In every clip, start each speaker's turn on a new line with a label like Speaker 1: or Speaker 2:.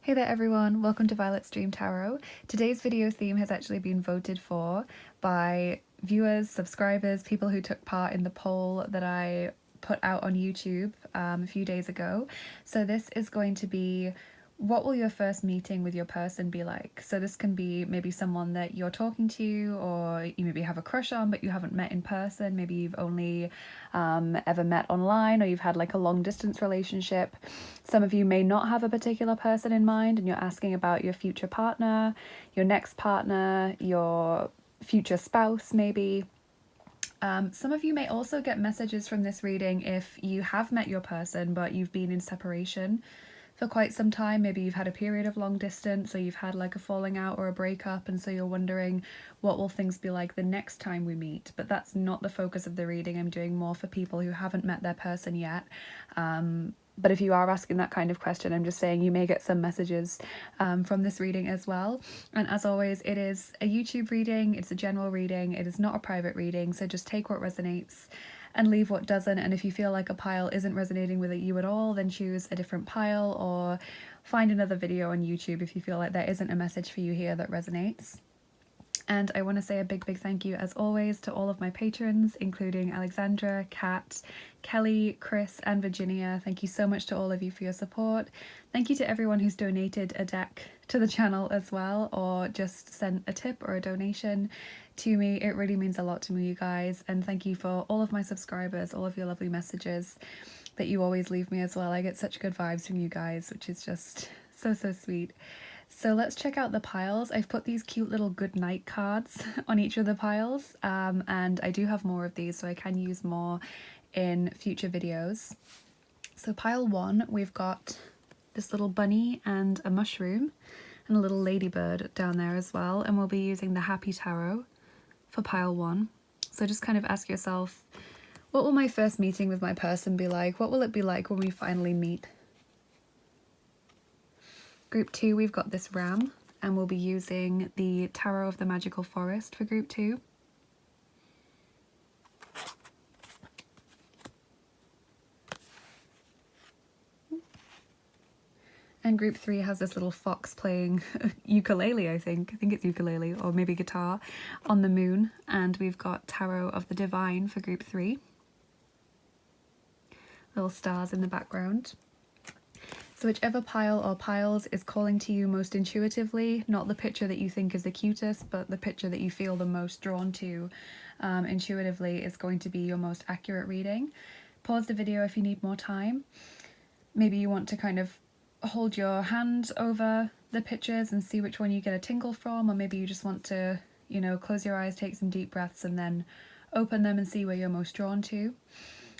Speaker 1: Hey there everyone, welcome to Violet's Dream Tarot. Today's video theme has actually been voted for by viewers, subscribers, people who took part in the poll that I put out on YouTube a few days ago. So this is going to be, what will your first meeting with your person be like? So this can be maybe someone that you're talking to, or you maybe have a crush on but you haven't met in person. Maybe you've only ever met online, or you've had like a long distance relationship. Some of you may not have a particular person in mind and you're asking about your future partner, your next partner, your future spouse maybe. Some of you may also get messages from this reading if you have met your person but you've been in separation for quite some time. Maybe you've had a period of long distance, or you've had like a falling out or a breakup, and so you're wondering what will things be like the next time we meet. But that's not the focus of the reading. I'm doing more for people who haven't met their person yet. But if you are asking that kind of question, I'm just saying you may get some messages from this reading as well. And as always, it is a YouTube reading, it's a general reading, it is not a private reading, so just take what resonates and leave what doesn't. And if you feel like a pile isn't resonating with you at all, then choose a different pile or find another video on YouTube if you feel like there isn't a message for you here that resonates. And I want to say a big thank you as always to all of my patrons, including Alexandra, Kat, Kelly, Chris and Virginia. Thank you so much to all of you for your support. Thank you to everyone who's donated a deck to the channel as well, or just sent a tip or a donation to me. It really means a lot to me, you guys. And thank you for all of my subscribers, all of your lovely messages that you always leave me as well. I get such good vibes from you guys, which is just so sweet. So let's check out the piles. I've put these cute little good night cards on each of the piles, and I do have more of these, so I can use more in future videos. So pile 1, we've got this little bunny and a mushroom and a little ladybird down there as well, and we'll be using the Happy Tarot for pile 1. So just kind of ask yourself, what will my first meeting with my person be like? What will it be like when we finally meet? Group 2, we've got this ram, and we'll be using the Tarot of the Magical Forest for group 2. And group 3 has this little fox playing ukulele, I think it's ukulele, or maybe guitar, on the moon. And we've got Tarot of the Divine for group 3. Little stars in the background. So whichever pile or piles is calling to you most intuitively, not the picture that you think is the cutest, but the picture that you feel the most drawn to intuitively, is going to be your most accurate reading. Pause the video if you need more time. Maybe you want to kind of hold your hand over the pictures and see which one you get a tingle from, or maybe you just want to, you know, close your eyes, take some deep breaths and then open them and see where you're most drawn to.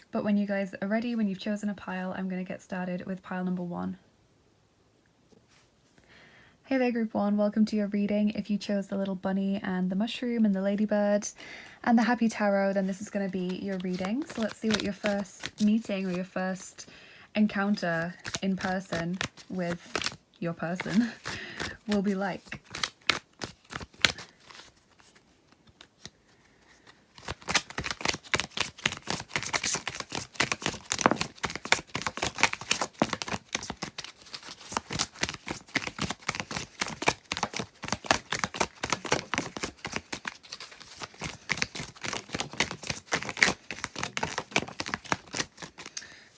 Speaker 1: But when you guys are ready, when you've chosen a pile, I'm going to get started with pile number 1. Hey there group 1, welcome to your reading. If you chose the little bunny and the mushroom and the ladybird and the Happy Tarot, then this is going to be your reading. So let's see what your first meeting or your first encounter in person with your person will be like.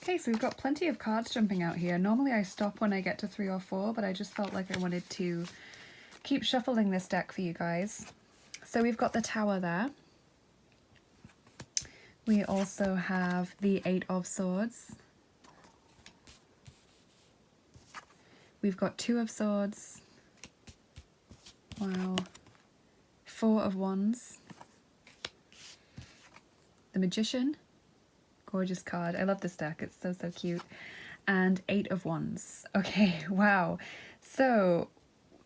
Speaker 1: Okay, so we've got plenty of cards jumping out here. Normally I stop when I get to 3 or 4, but I just felt like I wanted to keep shuffling this deck for you guys. So we've got the Tower there. We also have the 8 of Swords. We've got 2 of Swords. Wow. 4 of Wands. The Magician. Gorgeous card. I love this deck. It's so cute. And 8 of Wands. Okay, wow. So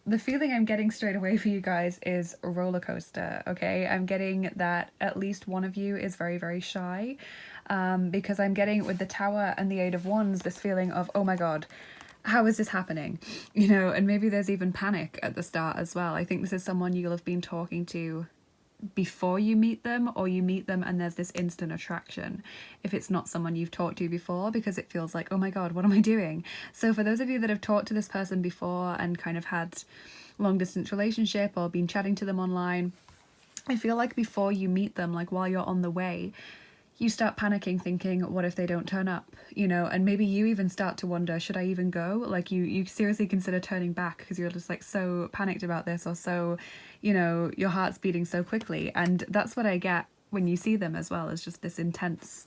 Speaker 1: the feeling I'm getting straight away for you guys is a roller coaster. Okay, I'm getting that at least one of you is very shy, because I'm getting with the Tower and the 8 of Wands this feeling of, oh my god, how is this happening? You know, and maybe there's even panic at the start as well. I think this is someone you'll have been talking to before you meet them, or you meet them and there's this instant attraction if it's not someone you've talked to before, because it feels like, oh my god, what am I doing? So for those of you that have talked to this person before and kind of had long distance relationship or been chatting to them online, I feel like before you meet them, like while you're on the way, you start panicking, thinking, what if they don't turn up, you know? And maybe you even start to wonder, should I even go? Like you seriously consider turning back because you're just like so panicked about this, or so, you know, your heart's beating so quickly. And that's what I get when you see them as well, is just this intense,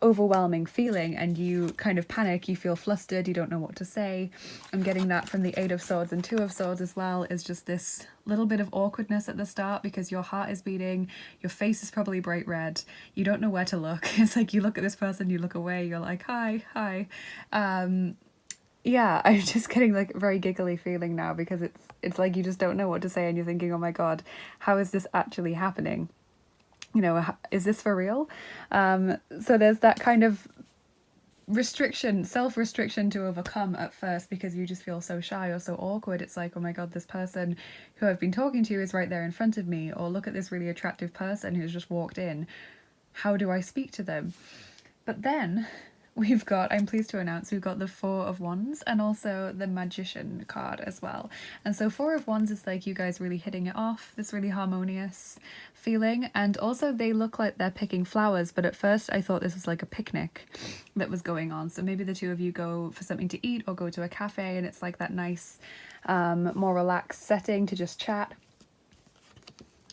Speaker 1: overwhelming feeling, and you kind of panic, you feel flustered, you don't know what to say. I'm getting that from the Eight of Swords and Two of Swords as well, is just this little bit of awkwardness at the start because your heart is beating, your face is probably bright red, you don't know where to look. It's like you look at this person, you look away, you're like, hi. Yeah, I'm just getting like a very giggly feeling now because it's like you just don't know what to say, and you're thinking, oh my god, how is this actually happening? You know, is this for real? So there's that kind of restriction, self-restriction to overcome at first because you just feel so shy or so awkward. It's like, oh my god, this person who I've been talking to is right there in front of me, or look at this really attractive person who's just walked in. How do I speak to them? But then we've got, I'm pleased to announce, we've got the Four of Wands and also the Magician card as well. And so Four of Wands is like you guys really hitting it off, this really harmonious feeling. And also they look like they're picking flowers, but at first I thought this was like a picnic that was going on. So maybe the two of you go for something to eat or go to a cafe, and it's like that nice, more relaxed setting to just chat.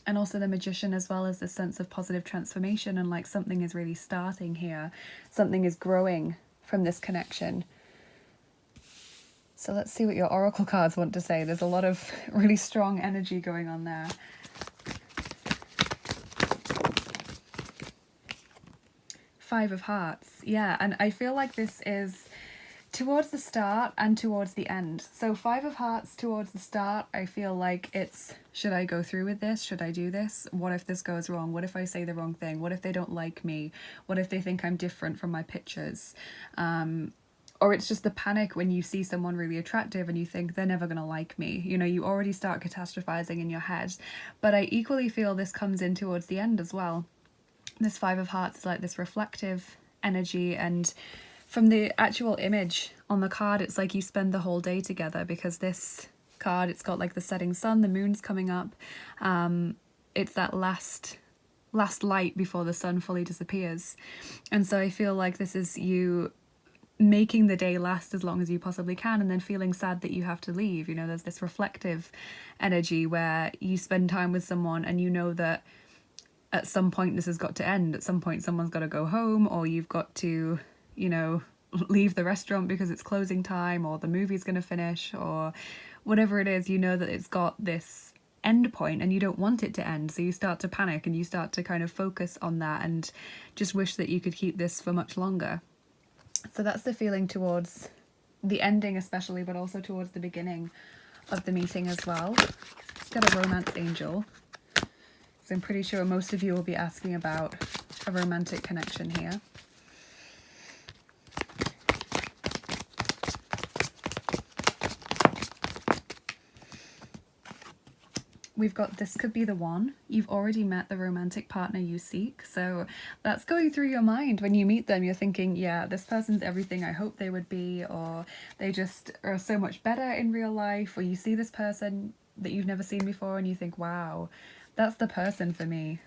Speaker 1: And also the Magician as well, as this sense of positive transformation, and like something is really starting here. Something is growing from this connection. So let's see what your oracle cards want to say. There's a lot of really strong energy going on there. Five of Hearts. Yeah, and I feel like this is towards the start and towards the end. So Five of Hearts towards the start, I feel like it's, should I go through with this? Should I do this? What if this goes wrong? What if I say the wrong thing? What if they don't like me? What if they think I'm different from my pictures? Or it's just the panic when you see someone really attractive and you think they're never going to like me. You know, you already start catastrophizing in your head. But I equally feel this comes in towards the end as well. This Five of Hearts is like this reflective energy, and from the actual image on the card, it's like you spend the whole day together, because this card, it's got like the setting sun, the moon's coming up. It's that last light before the sun fully disappears. And so I feel like this is you making the day last as long as you possibly can, and then feeling sad that you have to leave. You know, there's this reflective energy where you spend time with someone and you know that at some point this has got to end. At some point someone's got to go home, or you've got to, you know, leave the restaurant because it's closing time, or the movie's going to finish, or whatever it is. You know that it's got this end point and you don't want it to end, so you start to panic and you start to kind of focus on that and just wish that you could keep this for much longer. So that's the feeling towards the ending especially, but also towards the beginning of the meeting as well. Let's get a romance angel, so I'm pretty sure most of you will be asking about a romantic connection here. We've got, this could be the one. You've already met the romantic partner you seek. So that's going through your mind when you meet them. You're thinking, yeah, this person's everything I hope they would be, or they just are so much better in real life. Or you see this person that you've never seen before and you think, wow, that's the person for me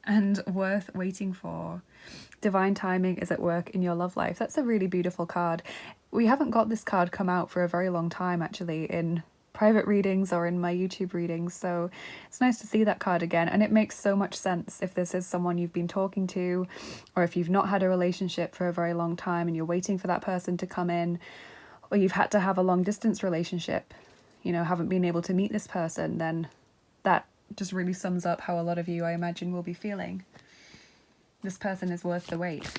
Speaker 1: and worth waiting for. Divine timing is at work in your love life. That's a really beautiful card. We haven't got this card come out for a very long time, actually, in private readings or in my YouTube readings, so it's nice to see that card again. And it makes so much sense if this is someone you've been talking to, or if you've not had a relationship for a very long time and you're waiting for that person to come in, or you've had to have a long distance relationship, you know, haven't been able to meet this person, then that just really sums up how a lot of you, I imagine, will be feeling. This person is worth the wait.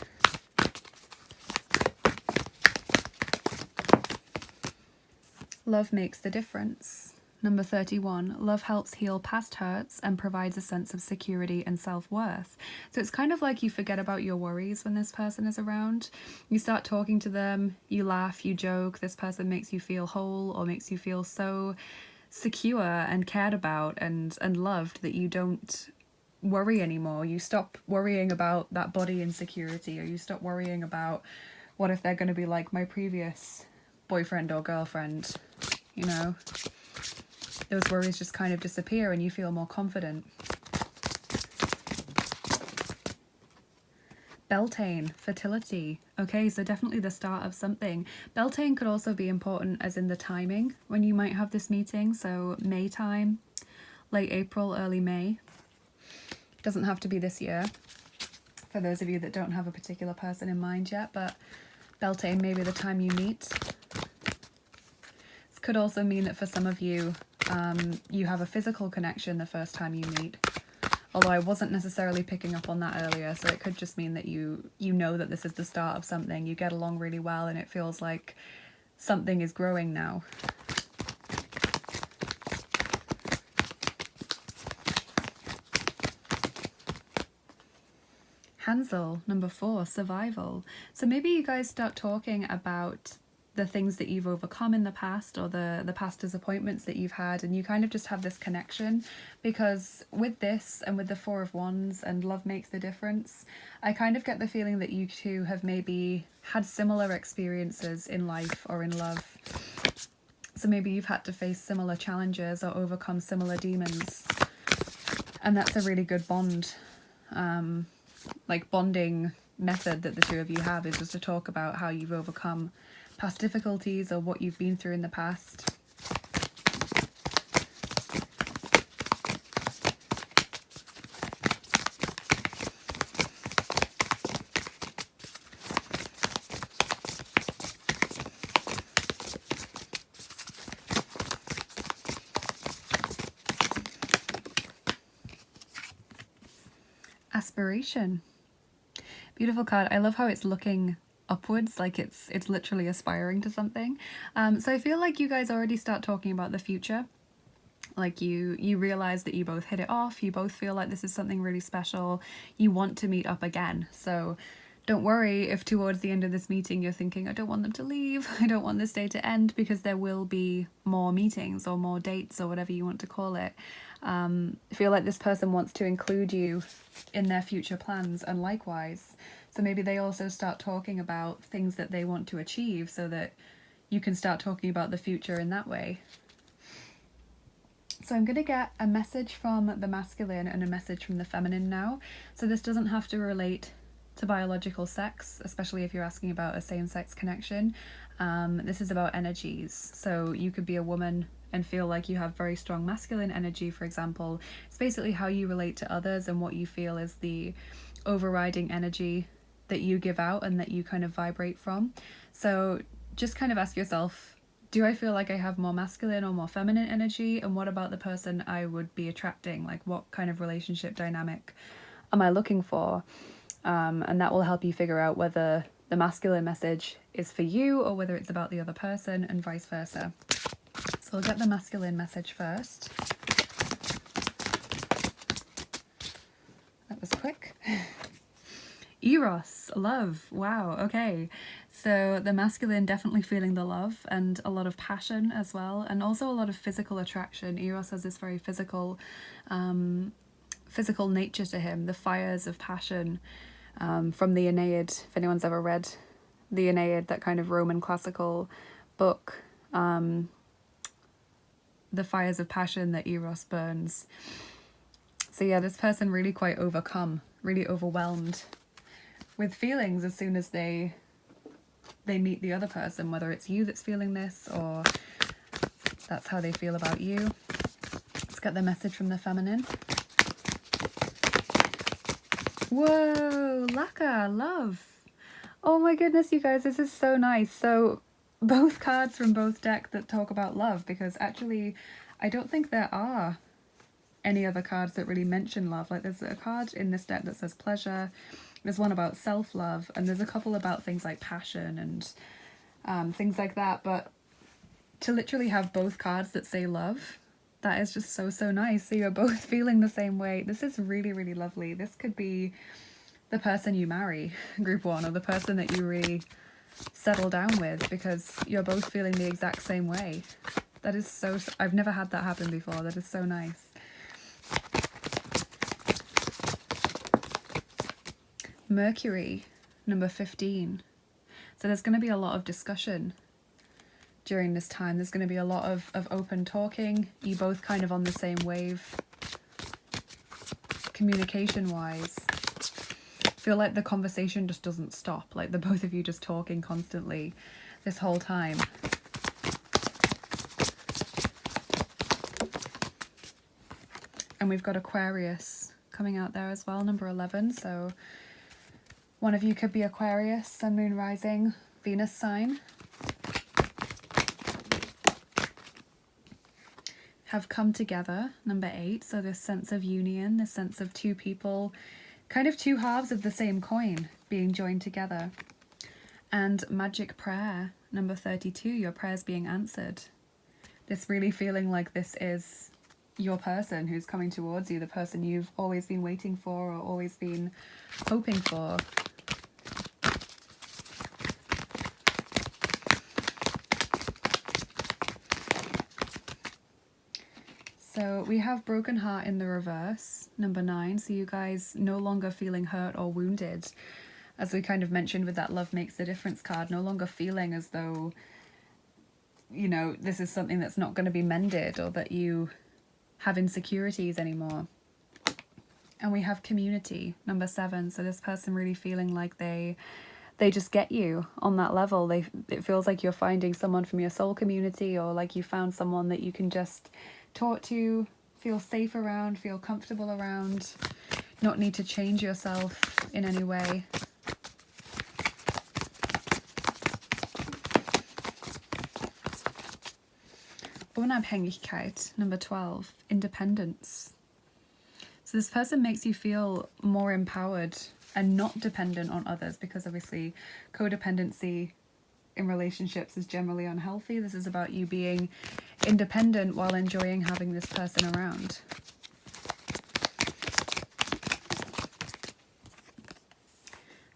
Speaker 1: Love makes the difference. Number 31, love helps heal past hurts and provides a sense of security and self-worth. So it's kind of like you forget about your worries when this person is around. You start talking to them, you laugh, you joke. This person makes you feel whole, or makes you feel so secure and cared about and loved that you don't worry anymore. You stop worrying about that body insecurity, or you stop worrying about what if they're going to be like my previous boyfriend or girlfriend, you know. Those worries just kind of disappear and you feel more confident. Beltane, fertility. Okay, so definitely the start of something. Beltane could also be important as in the timing when you might have this meeting. So May time, late April, early May. Doesn't have to be this year, for those of you that don't have a particular person in mind yet, but Beltane may be the time you meet. This could also mean that for some of you, you have a physical connection the first time you meet. Although I wasn't necessarily picking up on that earlier, so it could just mean that you know that this is the start of something. You get along really well and it feels like something is growing now. Hansel, number 4, survival. So maybe you guys start talking about the things that you've overcome in the past, or the past disappointments that you've had, and you kind of just have this connection, because with this and with the 4 of Wands and love makes the difference, I kind of get the feeling that you two have maybe had similar experiences in life or in love. So maybe you've had to face similar challenges or overcome similar demons, and that's a really good bond, like bonding method that the two of you have, is just to talk about how you've overcome past difficulties or what you've been through in the past. Aspiration. Beautiful card. I love how it's looking upwards, like it's literally aspiring to something. So I feel like you guys already start talking about the future. Like you realize that you both hit it off, you both feel like this is something really special, you want to meet up again. So don't worry if towards the end of this meeting you're thinking, I don't want them to leave, I don't want this day to end, because there will be more meetings or more dates or whatever you want to call it. I feel like this person wants to include you in their future plans, and likewise. So maybe they also start talking about things that they want to achieve, so that you can start talking about the future in that way. So I'm going to get a message from the masculine and a message from the feminine now. So this doesn't have to relate to biological sex, especially if you're asking about a same-sex connection. This is about energies. So you could be a woman and feel like you have very strong masculine energy, for example. It's basically how you relate to others and what you feel is the overriding energy that you give out and that you kind of vibrate from. So just kind of ask yourself, do I feel like I have more masculine or more feminine energy? And what about the person I would be attracting? Like, what kind of relationship dynamic am I looking for? And that will help you figure out whether the masculine message is for you or whether it's about the other person, and vice versa. So I'll get the masculine message first. That was quick. Eros, love. Wow, okay. So the masculine definitely feeling the love and a lot of passion as well, and also a lot of physical attraction. Eros has this very physical nature to him, the fires of passion from the Aeneid. If anyone's ever read the Aeneid, that kind of Roman classical book, the fires of passion that Eros burns. So yeah, this person really quite overcome, really overwhelmed with feelings as soon as they meet the other person, whether it's you that's feeling this or that's how they feel about you. Let's get the message from the feminine. Whoa, Laka, love. Oh my goodness, you guys, this is so nice. So both cards from both decks that talk about love, because actually I don't think there are any other cards that really mention love. Like, there's a card in this deck that says pleasure, there's one about self-love, and there's a couple about things like passion and things like that. But to literally have both cards that say love, that is just so nice. So you're both feeling the same way. This is really lovely. This could be the person you marry, group one, or the person that you really settle down with, because you're both feeling the exact same way. That is so, I've never had that happen before. That is so nice. Mercury, number 15. So there's going to be a lot of discussion during this time. There's going to be a lot of open talking. You both kind of on the same wave. Communication-wise, feel like the conversation just doesn't stop. Like the both of you just talking constantly this whole time. And we've got Aquarius coming out there as well, number 11. So one of you could be Aquarius, Sun, Moon, Rising, Venus sign. Have come together, number 8. So this sense of union, this sense of two people, kind of two halves of the same coin being joined together. And magic prayer, number 32. Your prayers being answered. This really feeling like this is your person who's coming towards you, the person you've always been waiting for or always been hoping for. So we have broken heart in the reverse, number 9. So you guys no longer feeling hurt or wounded, as we kind of mentioned with that love makes a difference card, no longer feeling as though, you know, this is something that's not going to be mended or that you have insecurities anymore. And we have community, number 7. So this person really feeling like they just get you on that level. It feels like you're finding someone from your soul community, or like you found someone that you can just talk to, feel safe around, feel comfortable around, not need to change yourself in any way. Unabhängigkeit, number 12, independence. So this person makes you feel more empowered and not dependent on others, because obviously codependency in relationships is generally unhealthy. This is about you being independent while enjoying having this person around.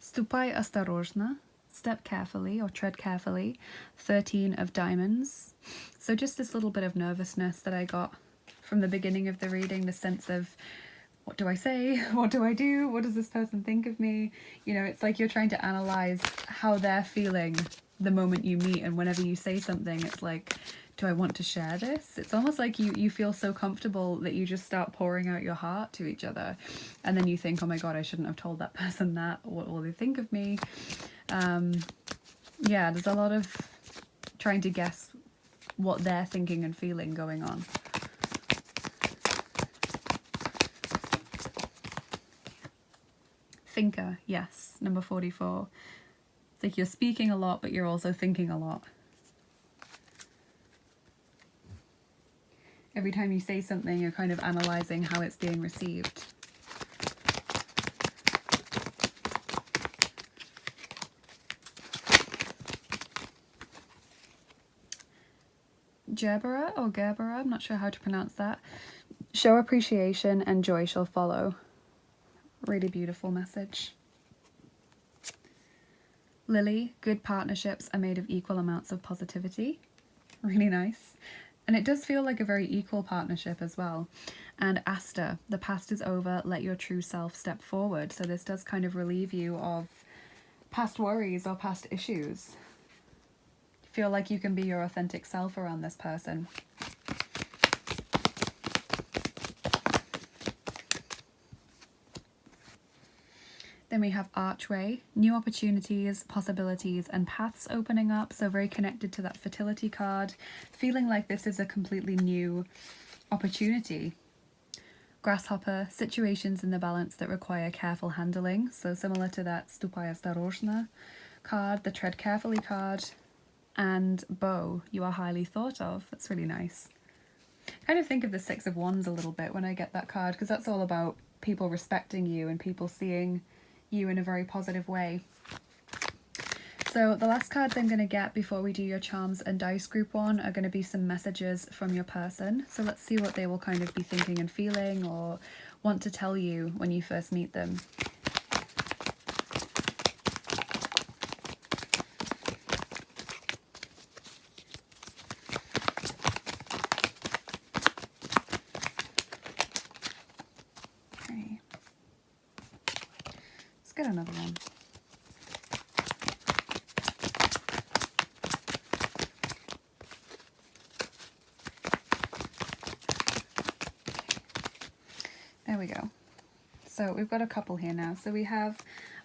Speaker 1: Stupaj осторожно, step carefully or tread carefully, 13 of diamonds. So just this little bit of nervousness that I got from the beginning of the reading, the sense of, what do I say? What do I do? What does this person think of me? You know, it's like you're trying to analyze how they're feeling the moment you meet, and whenever you say something, it's like, do I want to share this? It's almost like you feel so comfortable that you just start pouring out your heart to each other, and then you think, oh my god, I shouldn't have told that person that. What will they think of me? Yeah, there's a lot of trying to guess what they're thinking and feeling going on. Thinker, yes, number 44. It's like you're speaking a lot, but you're also thinking a lot. Every time you say something, you're kind of analysing how it's being received. Gerbera or Gerbera, I'm not sure how to pronounce that. Show appreciation and joy shall follow. Really beautiful message. Lily, good partnerships are made of equal amounts of positivity. Really nice. And it does feel like a very equal partnership as well. And Asta, the past is over, let your true self step forward. So this does kind of relieve you of past worries or past issues. Feel like you can be your authentic self around this person. Then we have Archway, new opportunities, possibilities, and paths opening up. So very connected to that fertility card. Feeling like this is a completely new opportunity. Grasshopper, situations in the balance that require careful handling. So similar to that Stupaj осторожно card, the tread carefully card. And Bow, you are highly thought of. That's really nice. Kind of think of the Six of Wands a little bit when I get that card, because that's all about people respecting you and people seeing you in a very positive way. So the last cards I'm going to get before we do your charms and dice group one are going to be some messages from your person. So let's see what they will kind of be thinking and feeling or want to tell you when you first meet them. Get another one. we go. So we've got a couple here now. So we have,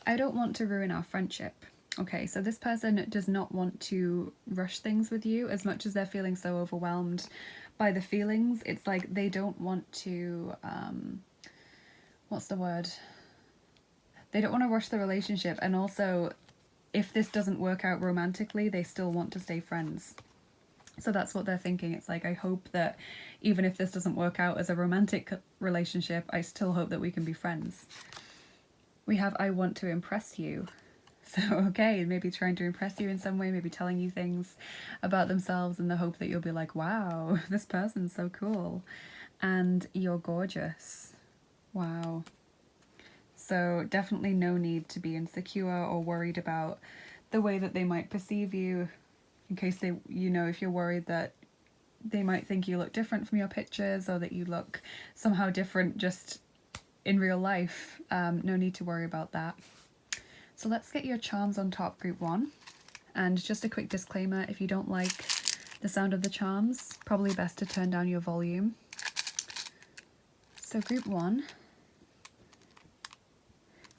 Speaker 1: I don't want to ruin our friendship. Okay, so this person does not want to rush things with you as much as they're feeling so overwhelmed by the feelings. It's like they don't want to, what's the word? They don't want to rush the relationship, and also if this doesn't work out romantically, they still want to stay friends. So that's what they're thinking. It's like, I hope that even if this doesn't work out as a romantic relationship, I still hope that we can be friends. We have, I want to impress you. So, okay, maybe trying to impress you in some way, maybe telling you things about themselves in the hope that you'll be like, wow, this person's so cool. And you're gorgeous. Wow. So definitely no need to be insecure or worried about the way that they might perceive you, in case they, you know, if you're worried that they might think you look different from your pictures or that you look somehow different just in real life, no need to worry about that. So let's get your charms on top, group 1. And just a quick disclaimer, if you don't like the sound of the charms, probably best to turn down your volume. So group 1.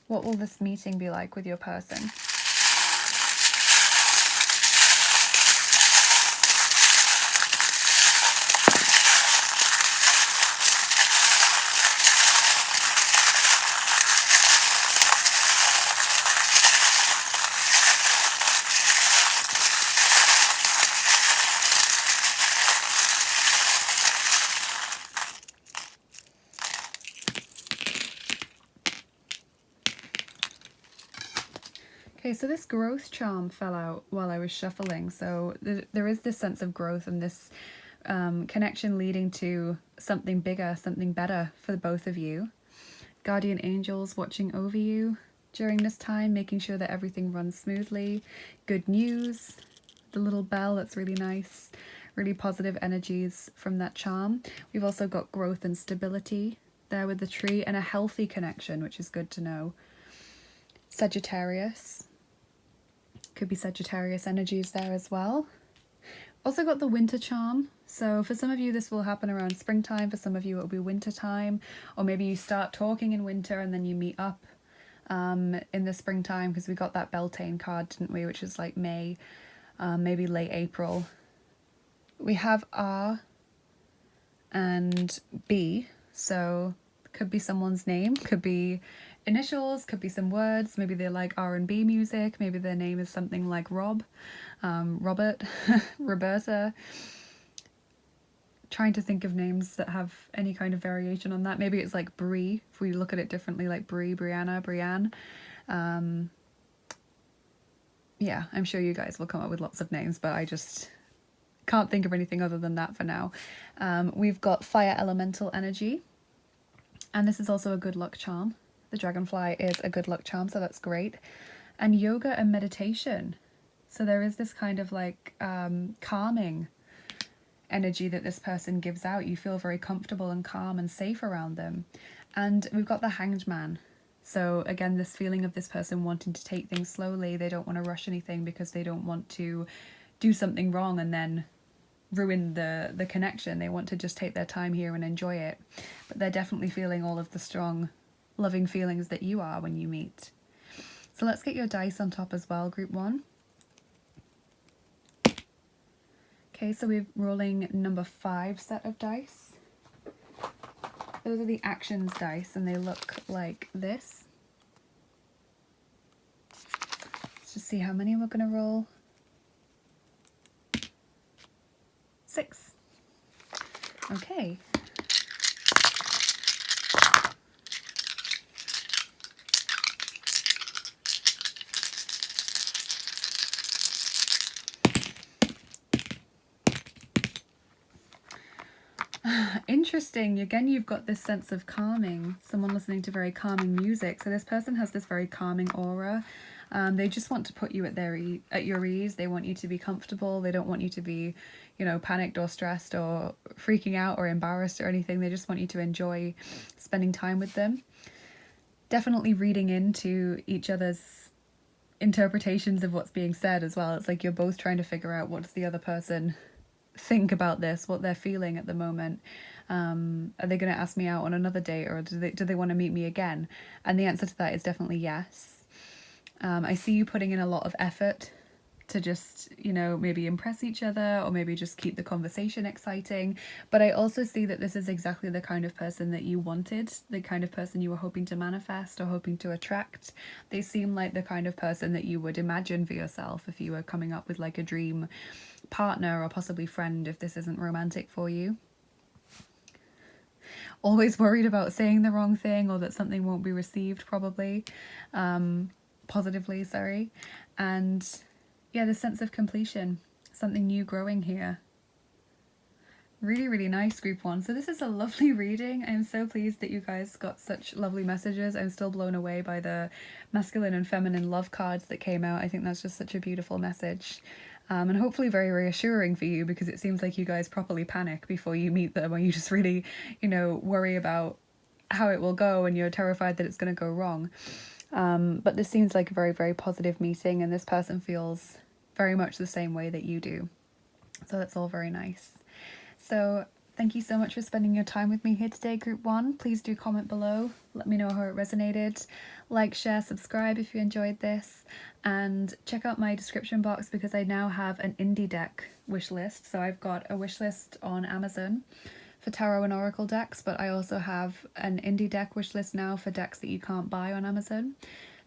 Speaker 1: What will this meeting be like with your person? Okay, so this growth charm fell out while I was shuffling, so there is this sense of growth and this connection leading to something bigger, something better for both of you. Guardian angels watching over you during this time, making sure that everything runs smoothly. Good news, the little bell, that's really nice. Really positive energies from that charm. We've also got growth and stability there with the tree, and a healthy connection, which is good to know. Sagittarius. Could be Sagittarius energies there as well. Also got the winter charm. So for some of you this will happen around springtime, for some of you it'll be winter time, or maybe you start talking in winter and then you meet up in the springtime, because we got that Beltane card, didn't we, which is like May, maybe late April. We have R and B, so could be someone's name, could be initials, could be some words, maybe they like R&B music, maybe their name is something like Rob, Robert, Roberta. Trying to think of names that have any kind of variation on that. Maybe it's like Brie, if we look at it differently, like Brie, Brianna, Brianne. Yeah, I'm sure you guys will come up with lots of names, but I just can't think of anything other than that for now. We've got fire elemental energy, and this is also a good luck charm. The dragonfly is a good luck charm, so that's great. And yoga and meditation. So there is this kind of like calming energy that this person gives out. You feel very comfortable and calm and safe around them. And we've got the hanged man. So again, this feeling of this person wanting to take things slowly. They don't want to rush anything because they don't want to do something wrong and then ruin the connection. They want to just take their time here and enjoy it. But they're definitely feeling all of the strong, loving feelings that you are when you meet. So let's get your dice on top as well, group 1. Okay, so we're rolling number 5 set of dice. Those are the actions dice, and they look like this. Let's just see how many we're going to roll. 6. Okay. Interesting. Again, you've got this sense of calming. Someone listening to very calming music. So this person has this very calming aura. They just want to put you at your ease. They want you to be comfortable. They don't want you to be, you know, panicked or stressed or freaking out or embarrassed or anything. They just want you to enjoy spending time with them. Definitely reading into each other's interpretations of what's being said as well. It's like you're both trying to figure out what does the other person think about this, what they're feeling at the moment. Are they going to ask me out on another date, or do they want to meet me again? And the answer to that is definitely yes. I see you putting in a lot of effort to just, you know, maybe impress each other, or maybe just keep the conversation exciting. But I also see that this is exactly the kind of person that you wanted, the kind of person you were hoping to manifest or hoping to attract. They seem like the kind of person that you would imagine for yourself if you were coming up with like a dream partner or possibly friend, if this isn't romantic for you. Always worried about saying the wrong thing, or that something won't be received probably positively, sorry. And yeah, the sense of completion, something new growing here. Really, really nice, group one. So this is a lovely reading. I'm so pleased that you guys got such lovely messages. I'm still blown away by the masculine and feminine love cards that came out. I think that's just such a beautiful message. And hopefully very reassuring for you, because it seems like you guys properly panic before you meet them, or you just really, you know, worry about how it will go and you're terrified that it's going to go wrong. But this seems like a very, very positive meeting, and this person feels very much the same way that you do. So that's all very nice. So thank you so much for spending your time with me here today, group one. Please do comment below. Let me know how it resonated. Like, share, subscribe if you enjoyed this. And check out my description box, because I now have an indie deck wish list. So I've got a wish list on Amazon for tarot and oracle decks, but I also have an indie deck wish list now for decks that you can't buy on Amazon.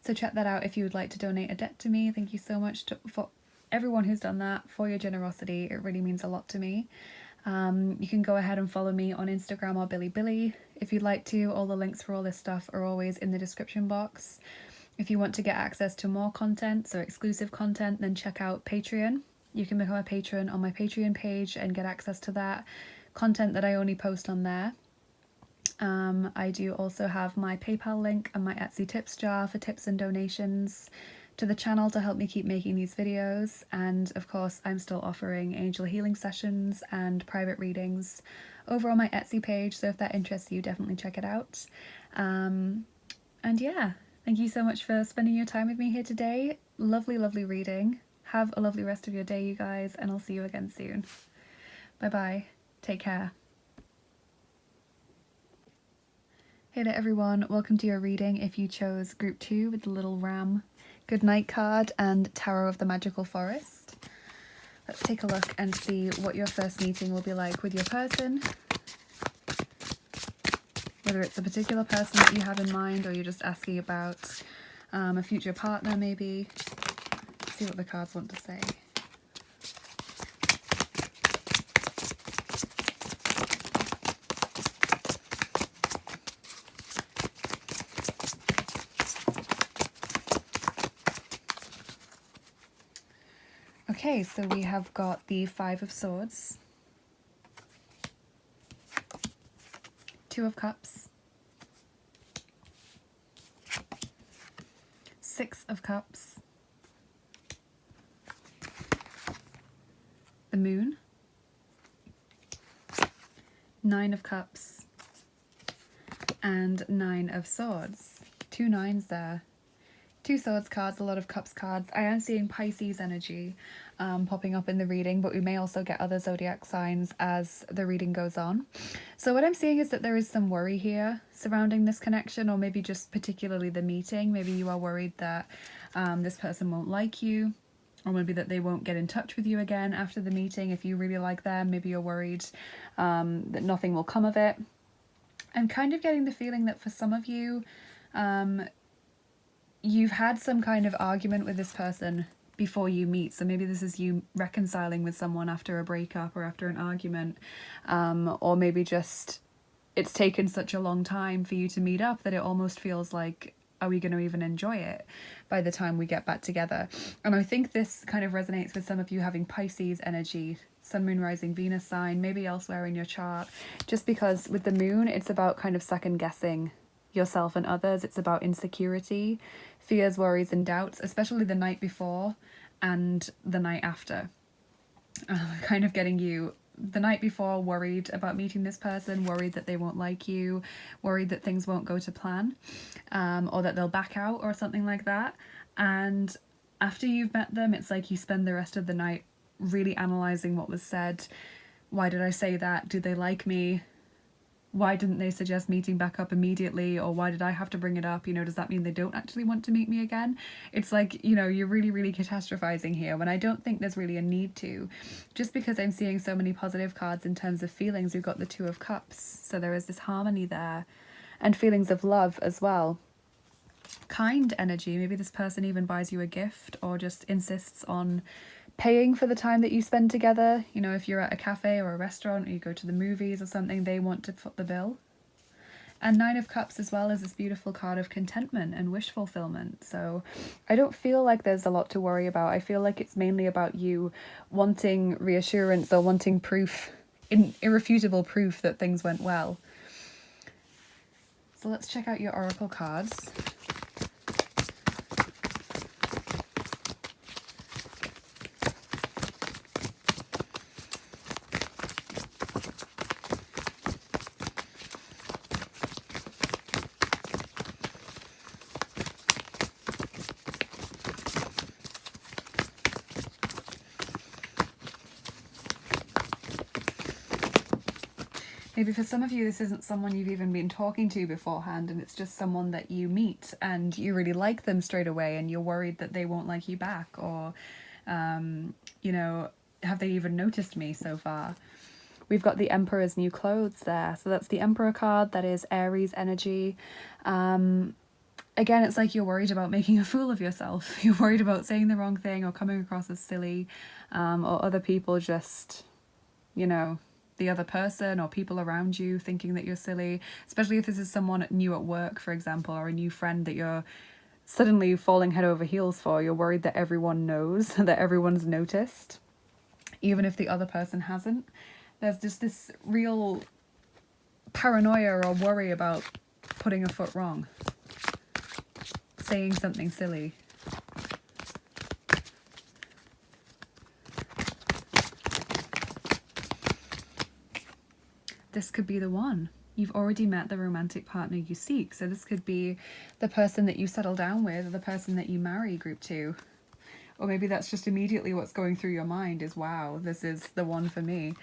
Speaker 1: So check that out if you would like to donate a deck to me. Thank you so much for everyone who's done that, for your generosity. It really means a lot to me. You can go ahead and follow me on Instagram or Bilibili if you'd like to. All the links for all this stuff are always in the description box. If you want to get access to more content, so exclusive content, then check out Patreon. You can become a patron on my Patreon page and get access to that content that I only post on there. I do also have my PayPal link and my Etsy tips jar for tips and donations to the channel to help me keep making these videos. And of course, I'm still offering angel healing sessions and private readings over on my Etsy page, so if that interests you, definitely check it out. And yeah, thank you so much for spending your time with me here today. Lovely, lovely reading. Have a lovely rest of your day, you guys, and I'll see you again soon. Bye bye. Take care. Hey there everyone, welcome to your reading if you chose group 2 with the little ram good night card and Tarot of the Magical Forest. Let's take a look and see what your first meeting will be like with your person. Whether it's a particular person that you have in mind, or you're just asking about a future partner maybe. Let's see what the cards want to say. Okay, so we have got the Five of Swords, Two of Cups, Six of Cups, the Moon, Nine of Cups, and Nine of Swords. Two nines there. Two Swords cards, a lot of Cups cards. I am seeing Pisces energy popping up in the reading, but we may also get other zodiac signs as the reading goes on. So what I'm seeing is that there is some worry here surrounding this connection, or maybe just particularly the meeting. Maybe you are worried that this person won't like you, or maybe that they won't get in touch with you again after the meeting if you really like them. Maybe you're worried that nothing will come of it. I'm kind of getting the feeling that for some of you, you've had some kind of argument with this person before you meet. So maybe this is you reconciling with someone after a breakup or after an argument, or maybe just it's taken such a long time for you to meet up that it almost feels like, are we going to even enjoy it by the time we get back together? And I think this kind of resonates with some of you having Pisces energy, Sun, Moon, Rising, Venus sign, maybe elsewhere in your chart, just because with the Moon, it's about kind of second guessing yourself and others. It's about insecurity, fears, worries, and doubts, especially the night before and the night after. Kind of getting you the night before worried about meeting this person, worried that they won't like you, worried that things won't go to plan, or that they'll back out or something like that. And after you've met them, it's like you spend the rest of the night really analysing what was said. Why did I say that? Do they like me? Why didn't they suggest meeting back up immediately? Or why did I have to bring it up? You know, does that mean they don't actually want to meet me again? It's like, you know, you're really, really catastrophizing here when I don't think there's really a need to. Just because I'm seeing so many positive cards in terms of feelings, we've got the Two of Cups. So there is this harmony there. And feelings of love as well. Kind energy. Maybe this person even buys you a gift or just insists on paying for the time that you spend together. You know, if you're at a cafe or a restaurant or you go to the movies or something, they want to foot the bill. And Nine of Cups as well is this beautiful card of contentment and wish fulfillment. So I don't feel like there's a lot to worry about. I feel like it's mainly about you wanting reassurance or wanting proof, irrefutable proof that things went well. So let's check out your oracle cards. Maybe for some of you, this isn't someone you've even been talking to beforehand, and it's just someone that you meet and you really like them straight away and you're worried that they won't like you back, or, you know, have they even noticed me so far? We've got the Emperor's New Clothes there. So that's the Emperor card. That is Aries energy. Again, it's like you're worried about making a fool of yourself. You're worried about saying the wrong thing or coming across as silly, or other people just, you know, the other person or people around you thinking that you're silly, especially if this is someone new at work, for example, or a new friend that you're suddenly falling head over heels for. You're worried that everyone knows, that everyone's noticed, even if the other person hasn't. There's just this real paranoia or worry about putting a foot wrong, saying something silly. This could be the one. You've already met the romantic partner you seek. So this could be the person that you settle down with, or the person that you marry, group 2. Or maybe that's just immediately what's going through your mind is, wow, this is the one for me.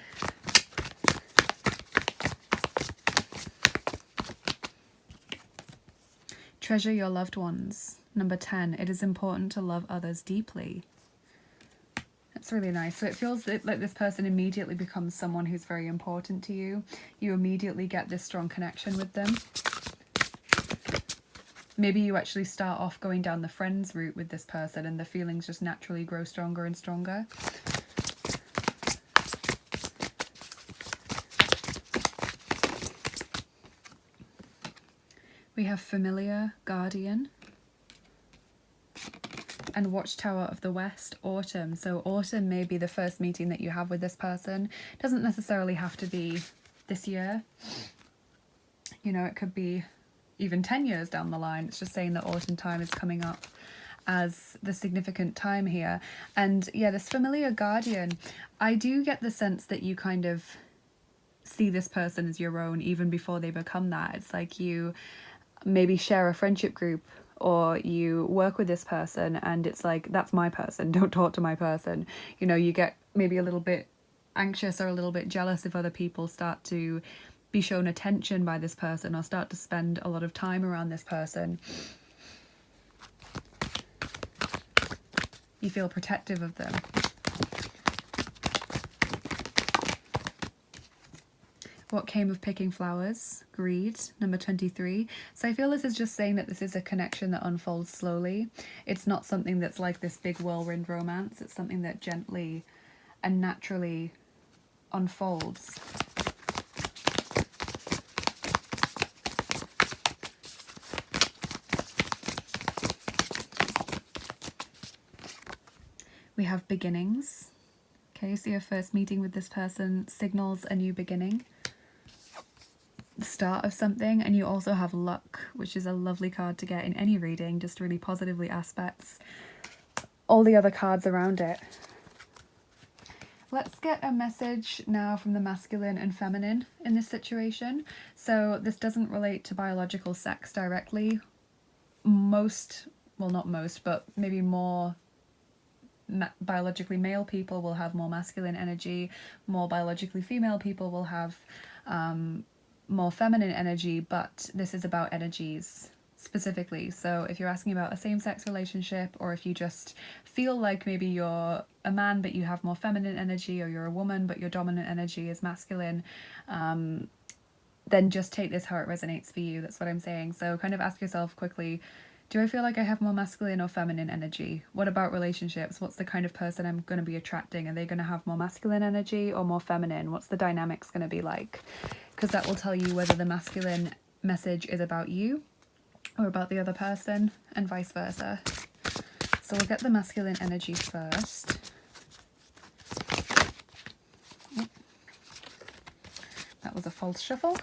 Speaker 1: Treasure your loved ones. Number 10, it is important to love others deeply. That's really nice. So it feels like this person immediately becomes someone who's very important to you. You immediately get this strong connection with them. Maybe you actually start off going down the friends route with this person and the feelings just naturally grow stronger and stronger. We have Familiar, Guardian, and Watchtower of the West, Autumn. So autumn may be the first meeting that you have with this person. It doesn't necessarily have to be this year. You know, it could be even 10 years down the line. It's just saying that autumn time is coming up as the significant time here. And yeah, this Familiar Guardian, I do get the sense that you kind of see this person as your own even before they become that. It's like you maybe share a friendship group, or you work with this person and it's like, that's my person, don't talk to my person. You know, you get maybe a little bit anxious or a little bit jealous if other people start to be shown attention by this person or start to spend a lot of time around this person. You feel protective of them. What came of picking flowers? Greed, number 23. So I feel this is just saying that this is a connection that unfolds slowly. It's not something that's like this big whirlwind romance. It's something that gently and naturally unfolds. We have beginnings. Okay, so your first meeting with this person signals a new beginning, the start of something. And you also have luck, which is a lovely card to get in any reading, just really positively aspects all the other cards around it. Let's get a message now from the masculine and feminine in this situation. So this doesn't relate to biological sex directly. Well, not most, but maybe more biologically male people will have more masculine energy, more biologically female people will have more feminine energy, but this is about energies specifically. So if you're asking about a same-sex relationship, or if you just feel like maybe you're a man but you have more feminine energy, or you're a woman but your dominant energy is masculine, then just take this how it resonates for you. That's what I'm saying. So kind of ask yourself quickly, do I feel like I have more masculine or feminine energy? What about relationships? What's the kind of person I'm going to be attracting? Are they going to have more masculine energy or more feminine? What's the dynamics going to be like? Because that will tell you whether the masculine message is about you or about the other person, and vice versa. So we'll get the masculine energy first. That was a false shuffle.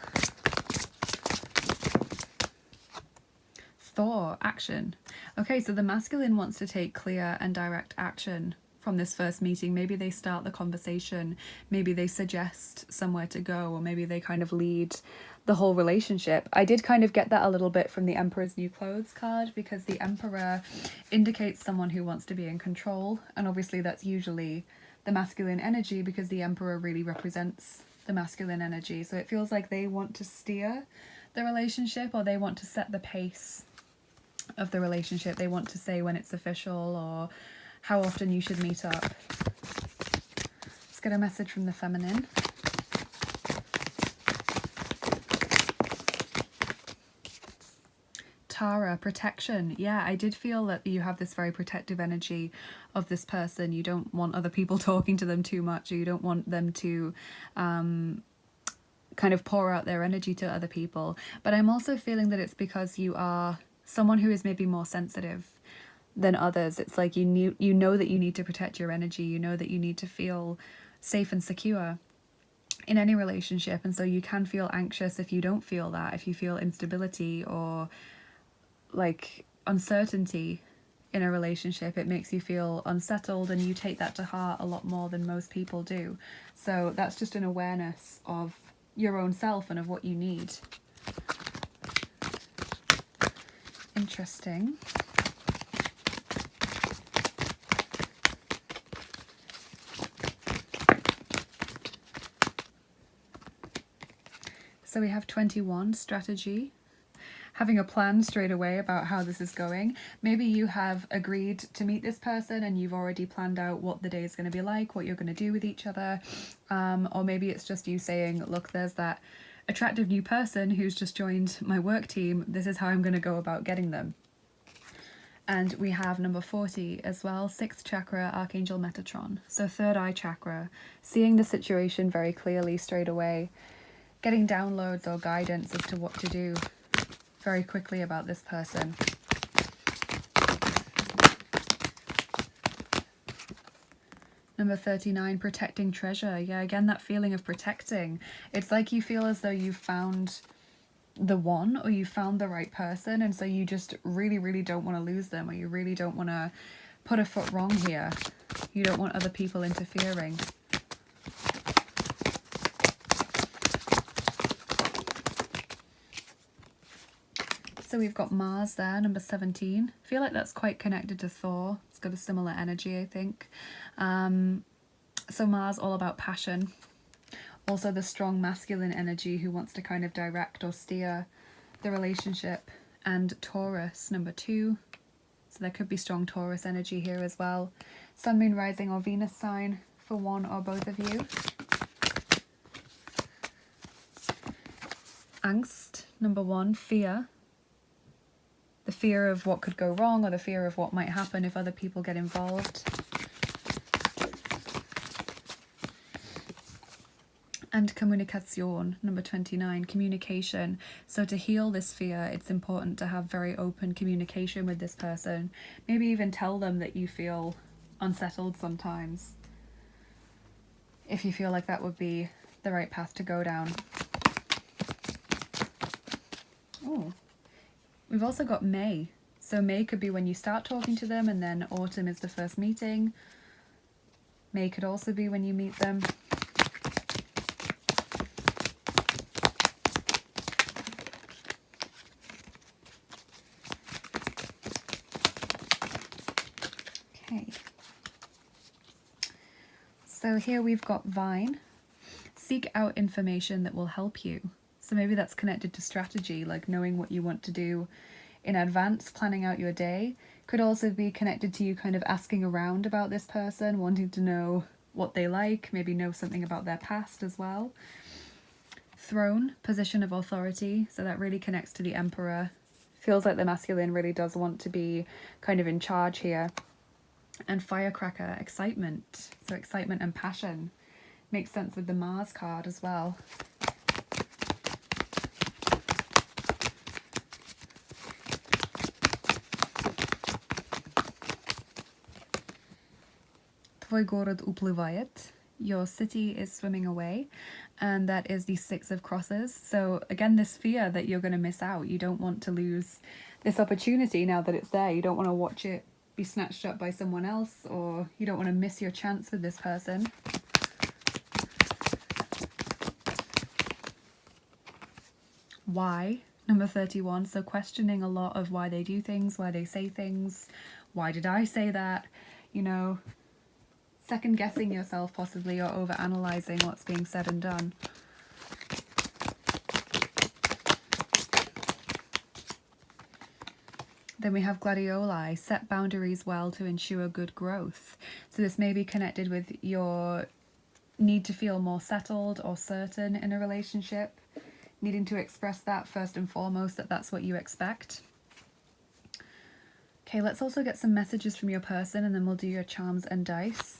Speaker 1: Thor, action. Okay, so the masculine wants to take clear and direct action from this first meeting. Maybe they start the conversation, maybe they suggest somewhere to go, or maybe they kind of lead the whole relationship. I did kind of get that a little bit from the Emperor's New Clothes card, because the Emperor indicates someone who wants to be in control, and obviously that's usually the masculine energy, because the Emperor really represents the masculine energy. So it feels like they want to steer the relationship, or they want to set the pace of the relationship. They want to say when it's official or how often you should meet up. Let's get a message from the feminine. Tara, protection. Yeah, I did feel that you have this very protective energy of this person. You don't want other people talking to them too much, or you don't want them to kind of pour out their energy to other people. But I'm also feeling that it's because you are someone who is maybe more sensitive than others. It's like you know that you need to protect your energy. You know that you need to feel safe and secure in any relationship. And so you can feel anxious if you don't feel that, if you feel instability or like uncertainty in a relationship. It makes you feel unsettled, and you take that to heart a lot more than most people do. So that's just an awareness of your own self and of what you need. Interesting. So we have 21, strategy. Having a plan straight away about how this is going. Maybe you have agreed to meet this person and you've already planned out what the day is going to be like, what you're going to do with each other. Or maybe it's just you saying, look, there's that attractive new person who's just joined my work team. This is how I'm going to go about getting them. And we have number 40 as well, 6th chakra, Archangel Metatron. So 3rd eye chakra, seeing the situation very clearly straight away, getting downloads or guidance as to what to do very quickly about this person. Number 39, protecting treasure. Yeah, again, that feeling of protecting. It's like you feel as though you've found the one, or you found the right person, and so you just really, really don't want to lose them, or you really don't want to put a foot wrong here. You don't want other people interfering. So we've got Mars there, number 17. I feel like that's quite connected to Thor. It's got a similar energy, I think. So Mars, all about passion. Also the strong masculine energy who wants to kind of direct or steer the relationship. And Taurus, number 2. So there could be strong Taurus energy here as well. Sun, Moon, Rising or Venus sign for one or both of you. Angst, number 1, fear. The fear of what could go wrong, or the fear of what might happen if other people get involved. And communication, number 29, communication. So to heal this fear, it's important to have very open communication with this person. Maybe even tell them that you feel unsettled sometimes, if you feel like that would be the right path to go down. Oh, we've also got May. So May could be when you start talking to them, and then autumn is the first meeting. May could also be when you meet them. Okay. So here we've got Vine. Seek out information that will help you. So maybe that's connected to strategy, like knowing what you want to do in advance, planning out your day. Could also be connected to you kind of asking around about this person, wanting to know what they like, maybe know something about their past as well. Throne, position of authority, so that really connects to the Emperor. Feels like the masculine really does want to be kind of in charge here. And Firecracker, excitement, so excitement and passion. Makes sense with the Mars card as well. Tvoj город уплывает. Your city is swimming away, and that is the Six of Crosses. So again, this fear that you're going to miss out. You don't want to lose this opportunity now that it's there. You don't want to watch it be snatched up by someone else, or you don't want to miss your chance with this person. Why? Number 31. So questioning a lot of why they do things, why they say things. Why did I say that? You know, second guessing yourself possibly, or over analyzing what's being said and done. Then we have gladioli, set boundaries well to ensure good growth. So this may be connected with your need to feel more settled or certain in a relationship, needing to express that first and foremost, that that's what you expect. Okay, let's also get some messages from your person, and then we'll do your charms and dice.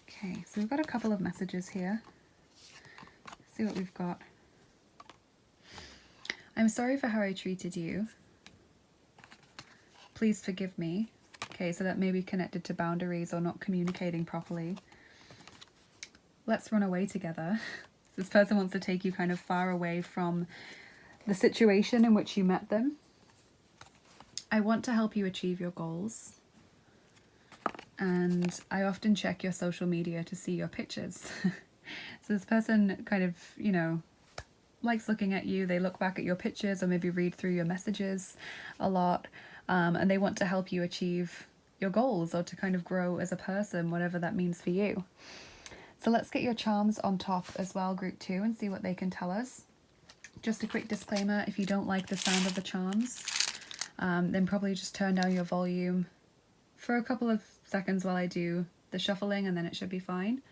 Speaker 1: Okay, so we've got a couple of messages here. Let's see what we've got. I'm sorry for how I treated you. Please forgive me. Okay, so that may be connected to boundaries or not communicating properly. Let's run away together. This person wants to take you kind of far away from the situation in which you met them. I want to help you achieve your goals. And I often check your social media to see your pictures. So this person kind of, you know, likes looking at you. They look back at your pictures or maybe read through your messages a lot. And they want to help you achieve your goals or to kind of grow as a person, whatever that means for you. So let's get your charms on top as well, group 2, and see what they can tell us. Just a quick disclaimer, if you don't like the sound of the charms, then probably just turn down your volume for a couple of seconds while I do the shuffling, and then it should be fine.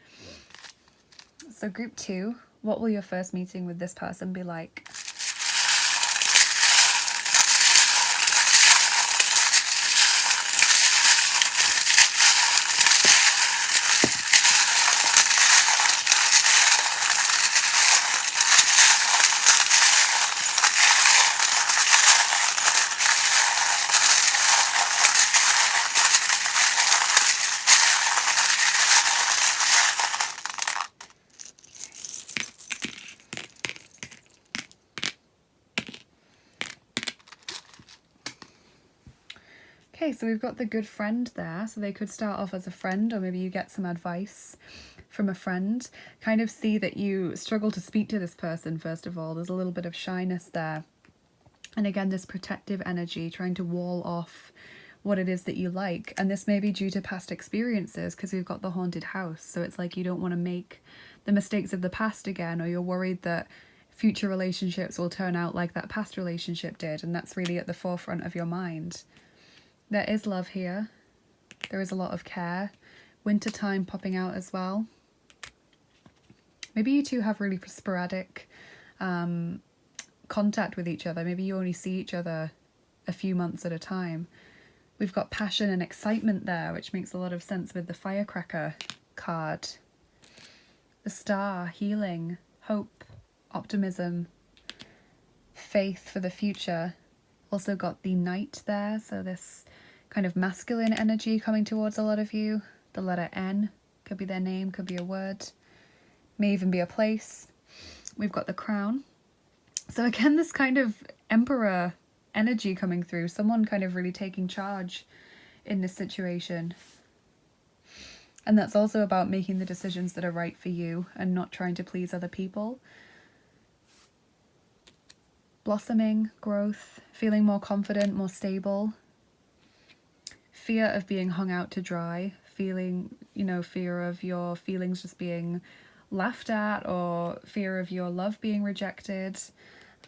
Speaker 1: So group 2, what will your first meeting with this person be like? Okay, so we've got the good friend there, so they could start off as a friend, or maybe you get some advice from a friend. Kind of see that you struggle to speak to this person, first of all. There's a little bit of shyness there. And again, this protective energy, trying to wall off what it is that you like. And this may be due to past experiences, because we've got the haunted house. So it's like you don't want to make the mistakes of the past again, or you're worried that future relationships will turn out like that past relationship did. And that's really at the forefront of your mind. There is love here. There is a lot of care. Wintertime popping out as well. Maybe you two have really sporadic contact with each other. Maybe you only see each other a few months at a time. We've got passion and excitement there, which makes a lot of sense with the Firecracker card. The Star, healing, hope, optimism, faith for the future. Also got the Knight there, so this kind of masculine energy coming towards a lot of you. The letter N, could be their name, could be a word, may even be a place. We've got the Crown. So again, this kind of Emperor energy coming through, someone kind of really taking charge in this situation. And that's also about making the decisions that are right for you and not trying to please other people. blossoming, growth, feeling more confident, more stable. Fear of being hung out to dry, feeling, fear of your feelings just being laughed at, or fear of your love being rejected.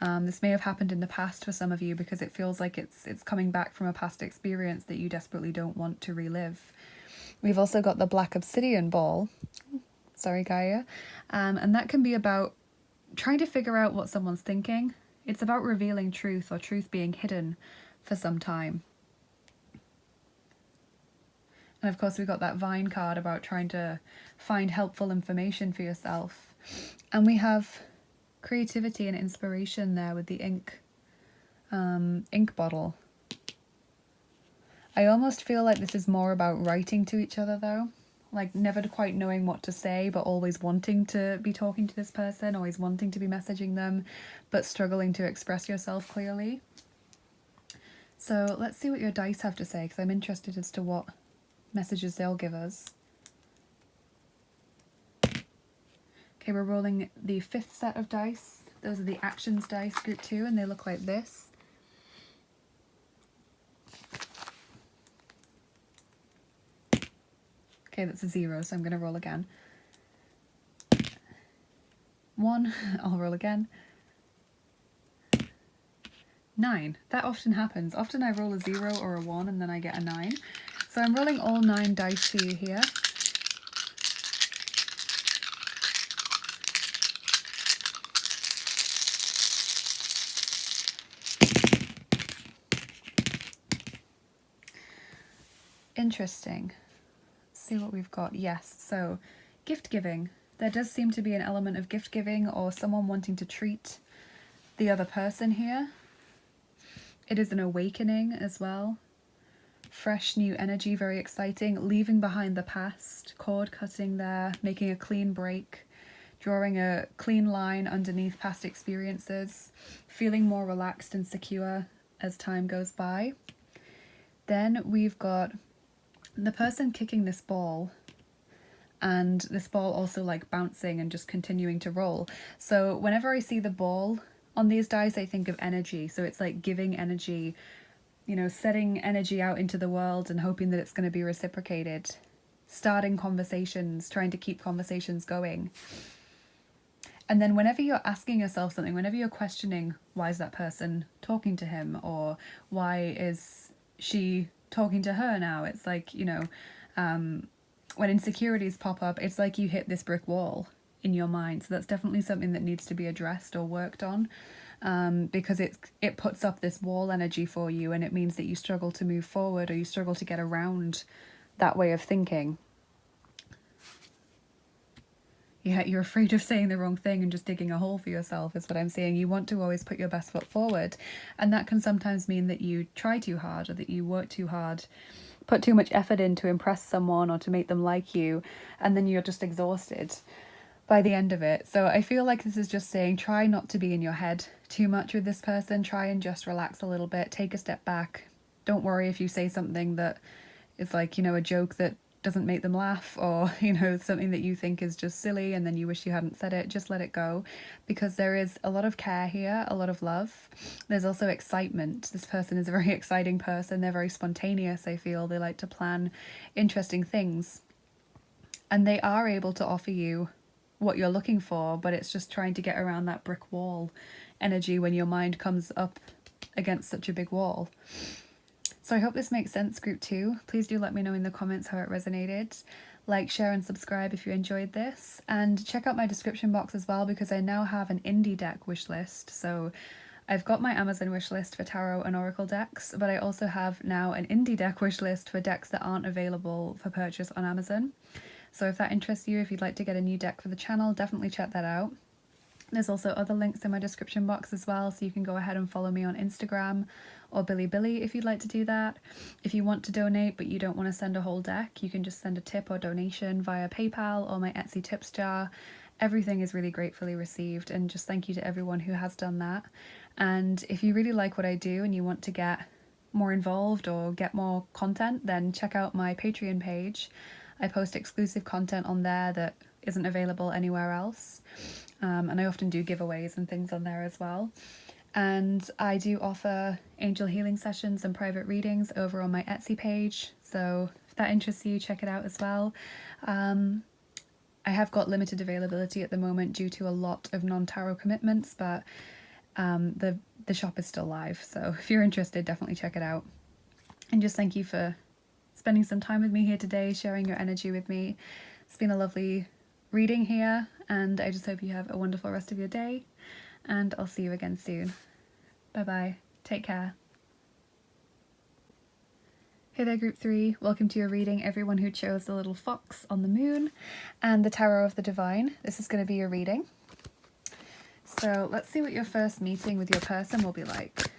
Speaker 1: This may have happened in the past for some of you because it feels like it's coming back from a past experience that you desperately don't want to relive. We've also got the black obsidian ball. Sorry, Gaia. And that can be about trying to figure out what someone's thinking. It's about revealing truth, or truth being hidden for some time. And of course, we got that vine card about trying to find helpful information for yourself. And we have creativity and inspiration there with the ink bottle. I almost feel like this is more about writing to each other though. Like never quite knowing what to say, but always wanting to be talking to this person, always wanting to be messaging them, but struggling to express yourself clearly. So let's see what your dice have to say, because I'm interested as to what messages they'll give us. Okay, we're rolling the 5th set of dice. Those are the actions dice, group 2, and they look like this. Okay, that's a 0, so I'm going to roll again. 1, I'll roll again. 9. That often happens. Often I roll a 0 or a 1 and then I get a 9. So I'm rolling all 9 dice for you here. Interesting. Let's see what we've got. Yes, so gift giving. There does seem to be an element of gift giving or someone wanting to treat the other person here. It is an awakening as well. Fresh new energy, very exciting. Leaving behind the past, cord cutting there, making a clean break, drawing a clean line underneath past experiences, feeling more relaxed and secure as time goes by. Then we've got the person kicking this ball, and this ball also like bouncing and just continuing to roll. So whenever I see the ball on these dice, I think of energy. So it's like giving energy, setting energy out into the world and hoping that it's going to be reciprocated. Starting conversations, trying to keep conversations going. And then whenever you're asking yourself something, whenever you're questioning, why is that person talking to him? Or why is she talking to her now? It's like, when insecurities pop up, it's like you hit this brick wall in your mind. So that's definitely something that needs to be addressed or worked on, because it puts up this wall energy for you, and it means that you struggle to move forward, or you struggle to get around that way of thinking. Yeah, you're afraid of saying the wrong thing and just digging a hole for yourself is what I'm saying. You want to always put your best foot forward, and that can sometimes mean that you try too hard, or that you work too hard, put too much effort in to impress someone or to make them like you, and then you're just exhausted by the end of it. So I feel like this is just saying, try not to be in your head too much with this person. Try and just relax a little bit, take a step back. Don't worry if you say something that is like, a joke that doesn't make them laugh, or something that you think is just silly and then you wish you hadn't said it. Just let it go, because there is a lot of care here, a lot of love. There's also excitement. This person is a very exciting person. They're very spontaneous, I feel. They like to plan interesting things, and they are able to offer you what you're looking for, but it's just trying to get around that brick wall energy when your mind comes up against such a big wall. So I hope this makes sense, group 2. Please do let me know in the comments how it resonated. Like, share and subscribe if you enjoyed this, and check out my description box as well, because I now have an indie deck wish list. So I've got my Amazon wish list for tarot and oracle decks, but I also have now an indie deck wish list for decks that aren't available for purchase on Amazon. So if that interests you, if you'd like to get a new deck for the channel, definitely check that out. There's also other links in my description box as well, so you can go ahead and follow me on Instagram or Bilibili if you'd like to do that. If you want to donate but you don't want to send a whole deck, you can just send a tip or donation via PayPal or my Etsy tips jar. Everything is really gratefully received, and just thank you to everyone who has done that. And if you really like what I do and you want to get more involved or get more content, then check out my Patreon page. I post exclusive content on there that isn't available anywhere else. And I often do giveaways and things on there as well. And I do offer angel healing sessions and private readings over on my Etsy page. So if that interests you, check it out as well. I have got limited availability at the moment due to a lot of non-tarot commitments, but the shop is still live. So if you're interested, definitely check it out. And just thank you for spending some time with me here today, sharing your energy with me. It's been a lovely reading here, and I just hope you have a wonderful rest of your day, and I'll see you again soon. Bye bye. Take care. Hey there, group 3. Welcome to your reading, everyone who chose the little fox on the moon and the Tarot of the Divine. This is going to be your reading. So let's see what your first meeting with your person will be like.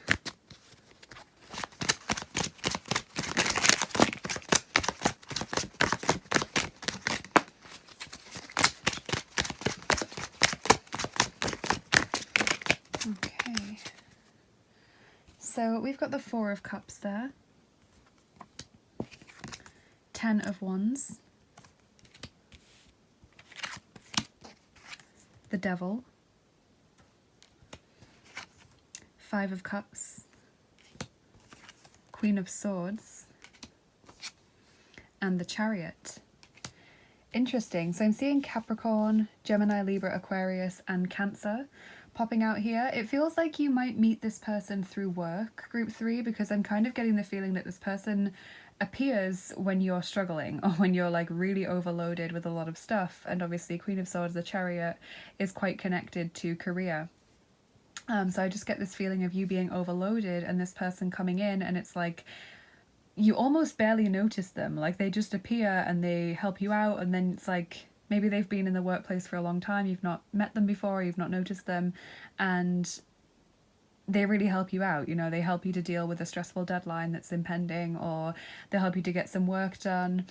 Speaker 1: Okay. So we've got the Four of Cups there. 10 of Wands. The Devil. 5 of Cups. Queen of Swords. And the Chariot. Interesting. So I'm seeing Capricorn, Gemini, Libra, Aquarius, and Cancer popping out here. It feels like you might meet this person through work, group 3, because I'm kind of getting the feeling that this person appears when you're struggling or when you're like really overloaded with a lot of stuff. And obviously Queen of Swords, the Chariot, is quite connected to career. So I just get this feeling of you being overloaded and this person coming in, and it's like you almost barely notice them. Like they just appear and they help you out, and then it's like maybe they've been in the workplace for a long time, you've not met them before, you've not noticed them, and they really help you out. You know, they help you to deal with a stressful deadline that's impending, or they help you to get some work done,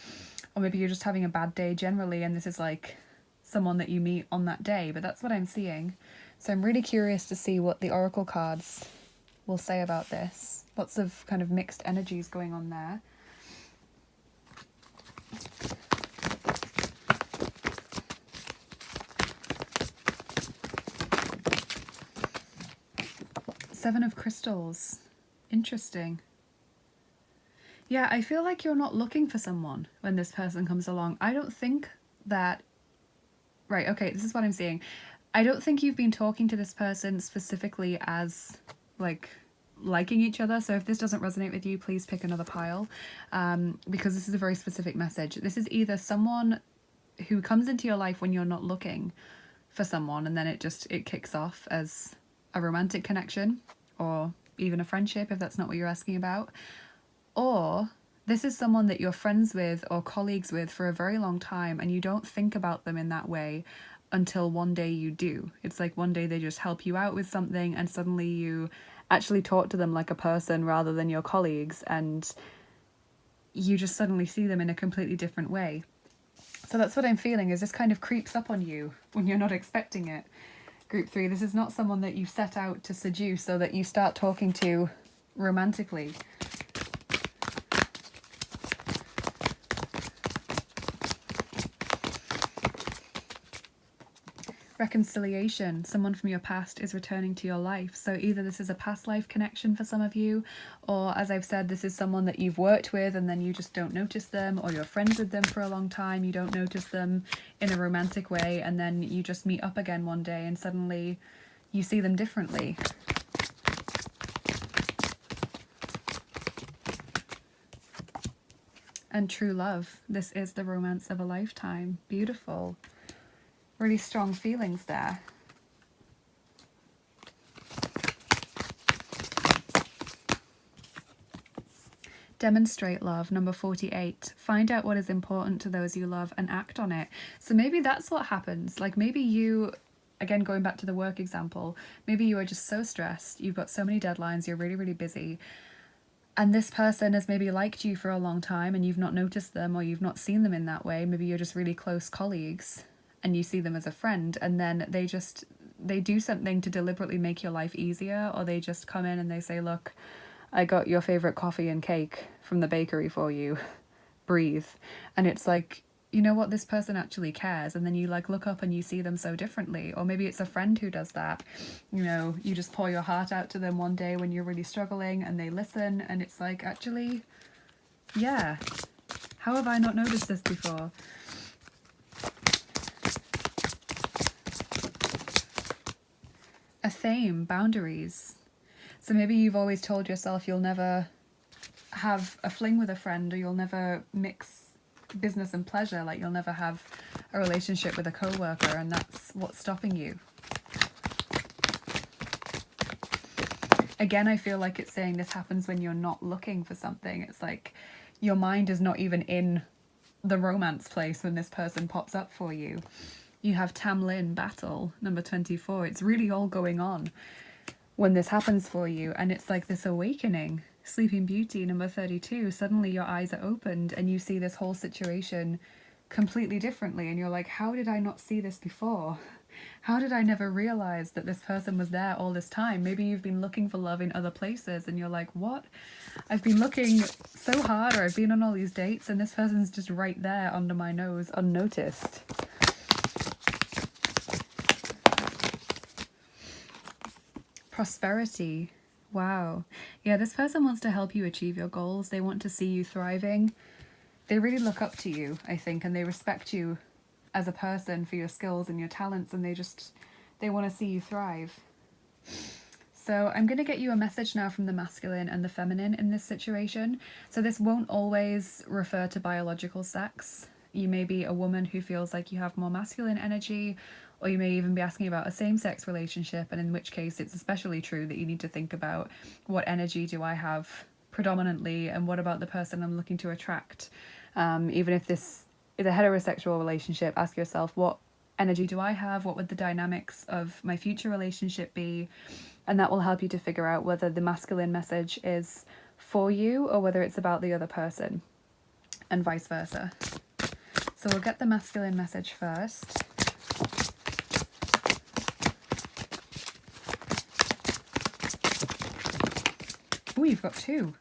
Speaker 1: or maybe you're just having a bad day generally and this is like someone that you meet on that day. But that's what I'm seeing. So I'm really curious to see what the oracle cards will say about this. Lots of kind of mixed energies going on there. Seven of Crystals. Interesting. Yeah, I feel like you're not looking for someone when this person comes along. I don't think that... Right, okay, this is what I'm seeing. I don't think you've been talking to this person specifically as, like, liking each other. So if this doesn't resonate with you, please pick another pile, because this is a very specific message. This is either someone who comes into your life when you're not looking for someone, and then it kicks off as a romantic connection, or even a friendship if that's not what you're asking about. Or this is someone that you're friends with or colleagues with for a very long time, and you don't think about them in that way until one day you do. It's like one day they just help you out with something, and suddenly you actually talk to them like a person rather than your colleagues, and you just suddenly see them in a completely different way. So that's what I'm feeling, is this kind of creeps up on you when you're not expecting it. Group 3, this is not someone that you set out to seduce or that you start talking to romantically. Reconciliation. Someone from your past is returning to your life. So either this is a past life connection for some of you, or as I've said, this is someone that you've worked with and then you just don't notice them, or you're friends with them for a long time, you don't notice them in a romantic way, and then you just meet up again one day and suddenly you see them differently. And true love. This is the romance of a lifetime. Beautiful. Really strong feelings there. Demonstrate love, number 48. Find out what is important to those you love and act on it. So maybe that's what happens. Like maybe you, again, going back to the work example, maybe you are just so stressed, you've got so many deadlines, you're really, really busy, and this person has maybe liked you for a long time and you've not noticed them, or you've not seen them in that way. Maybe you're just really close colleagues and you see them as a friend, and then they do something to deliberately make your life easier, or they just come in and they say, look, I got your favorite coffee and cake from the bakery for you, breathe. And it's like you know what, this person actually cares, and then you like look up and you see them so differently. Or maybe it's a friend who does that. You know, you just pour your heart out to them one day when you're really struggling, and they listen, and it's like, actually, yeah, how have I not noticed this before? A theme, boundaries. So maybe you've always told yourself you'll never have a fling with a friend, or you'll never mix business and pleasure, like you'll never have a relationship with a coworker, and that's what's stopping you. Again, I feel like it's saying this happens when you're not looking for something. It's like your mind is not even in the romance place when this person pops up for you. You have Tamlin, battle, number 24. It's really all going on when this happens for you, and it's like this awakening. Sleeping Beauty, number 32. Suddenly your eyes are opened and you see this whole situation completely differently, and you're like, how did I not see this before? How did I never realize that this person was there all this time? Maybe you've been looking for love in other places and you're like, what? I've been looking so hard, or I've been on all these dates, and this person's just right there under my nose, unnoticed. Prosperity. Wow. Yeah, this person wants to help you achieve your goals. They want to see you thriving. They really look up to you, I think, and they respect you as a person for your skills and your talents, and they want to see you thrive. So I'm going to get you a message now from the masculine and the feminine in this situation. So this won't always refer to biological sex. You may be a woman who feels like you have more masculine energy, or you may even be asking about a same-sex relationship, and in which case it's especially true that you need to think about, what energy do I have predominantly, and what about the person I'm looking to attract? Even if this is a heterosexual relationship, ask yourself, what energy do I have? What would the dynamics of my future relationship be? And that will help you to figure out whether the masculine message is for you or whether it's about the other person, and vice versa. So we'll get the masculine message first. Oh, you've got two.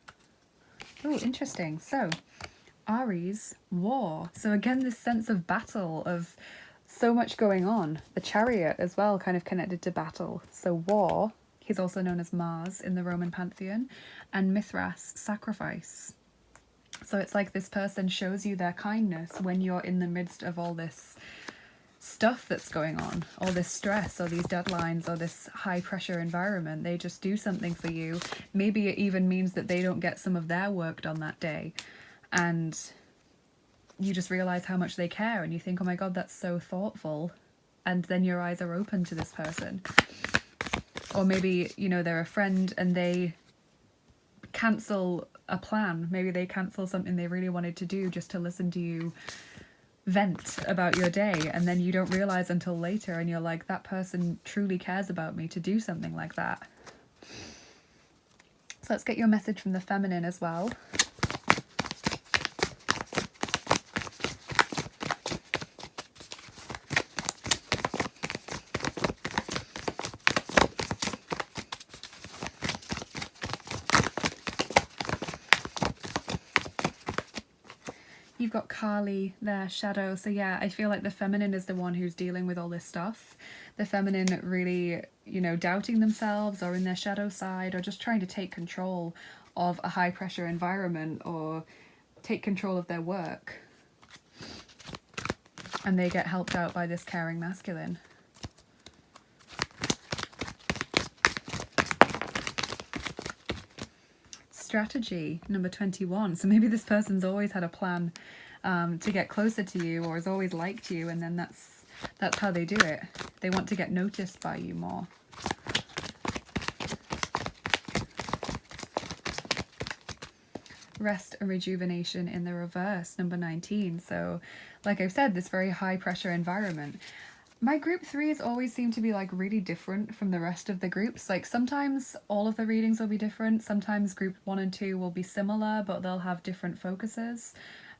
Speaker 1: Oh, interesting. So, Aries, war. So again, this sense of battle, of so much going on. The Chariot as well, kind of connected to battle. So war, he's also known as Mars in the Roman pantheon, and Mithras, sacrifice. So it's like this person shows you their kindness when you're in the midst of all this stuff that's going on, all this stress, or these deadlines, or this high pressure environment. They just do something for you. Maybe it even means that they don't get some of their work done that day, and you just realize how much they care, and you think, oh my god, that's so thoughtful, and then your eyes are open to this person. Or maybe, you know, they're a friend and they cancel a plan. Maybe they cancel something they really wanted to do just to listen to you vent about your day, and then you don't realize until later, and you're like, that person truly cares about me to do something like that. So let's get your message from the feminine as well. You've got Kali there, shadow. So yeah, I feel like the feminine is the one who's dealing with all this stuff. The feminine really, you know, doubting themselves, or in their shadow side, or just trying to take control of a high pressure environment, or take control of their work. And they get helped out by this caring masculine. Strategy, number 21. So maybe this person's always had a plan to get closer to you, or has always liked you, and then that's how they do it. They want to get noticed by you more. Rest and rejuvenation in the reverse, number 19. So like I've said, this very high pressure environment. My group 3s always seem to be like really different from the rest of the groups. Like sometimes all of the readings will be different. Sometimes group 1 and 2 will be similar, but they'll have different focuses.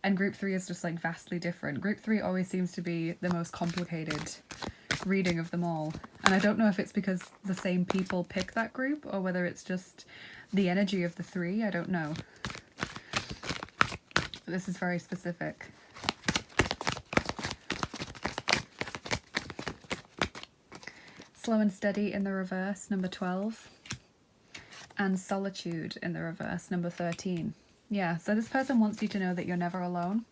Speaker 1: And group 3 is just like vastly different. Group 3 always seems to be the most complicated reading of them all. And I don't know if it's because the same people pick that group, or whether it's just the energy of the 3. I don't know. But this is very specific. Slow and Steady in the reverse, number 12. And Solitude in the reverse, number 13. Yeah, so this person wants you to know that you're never alone.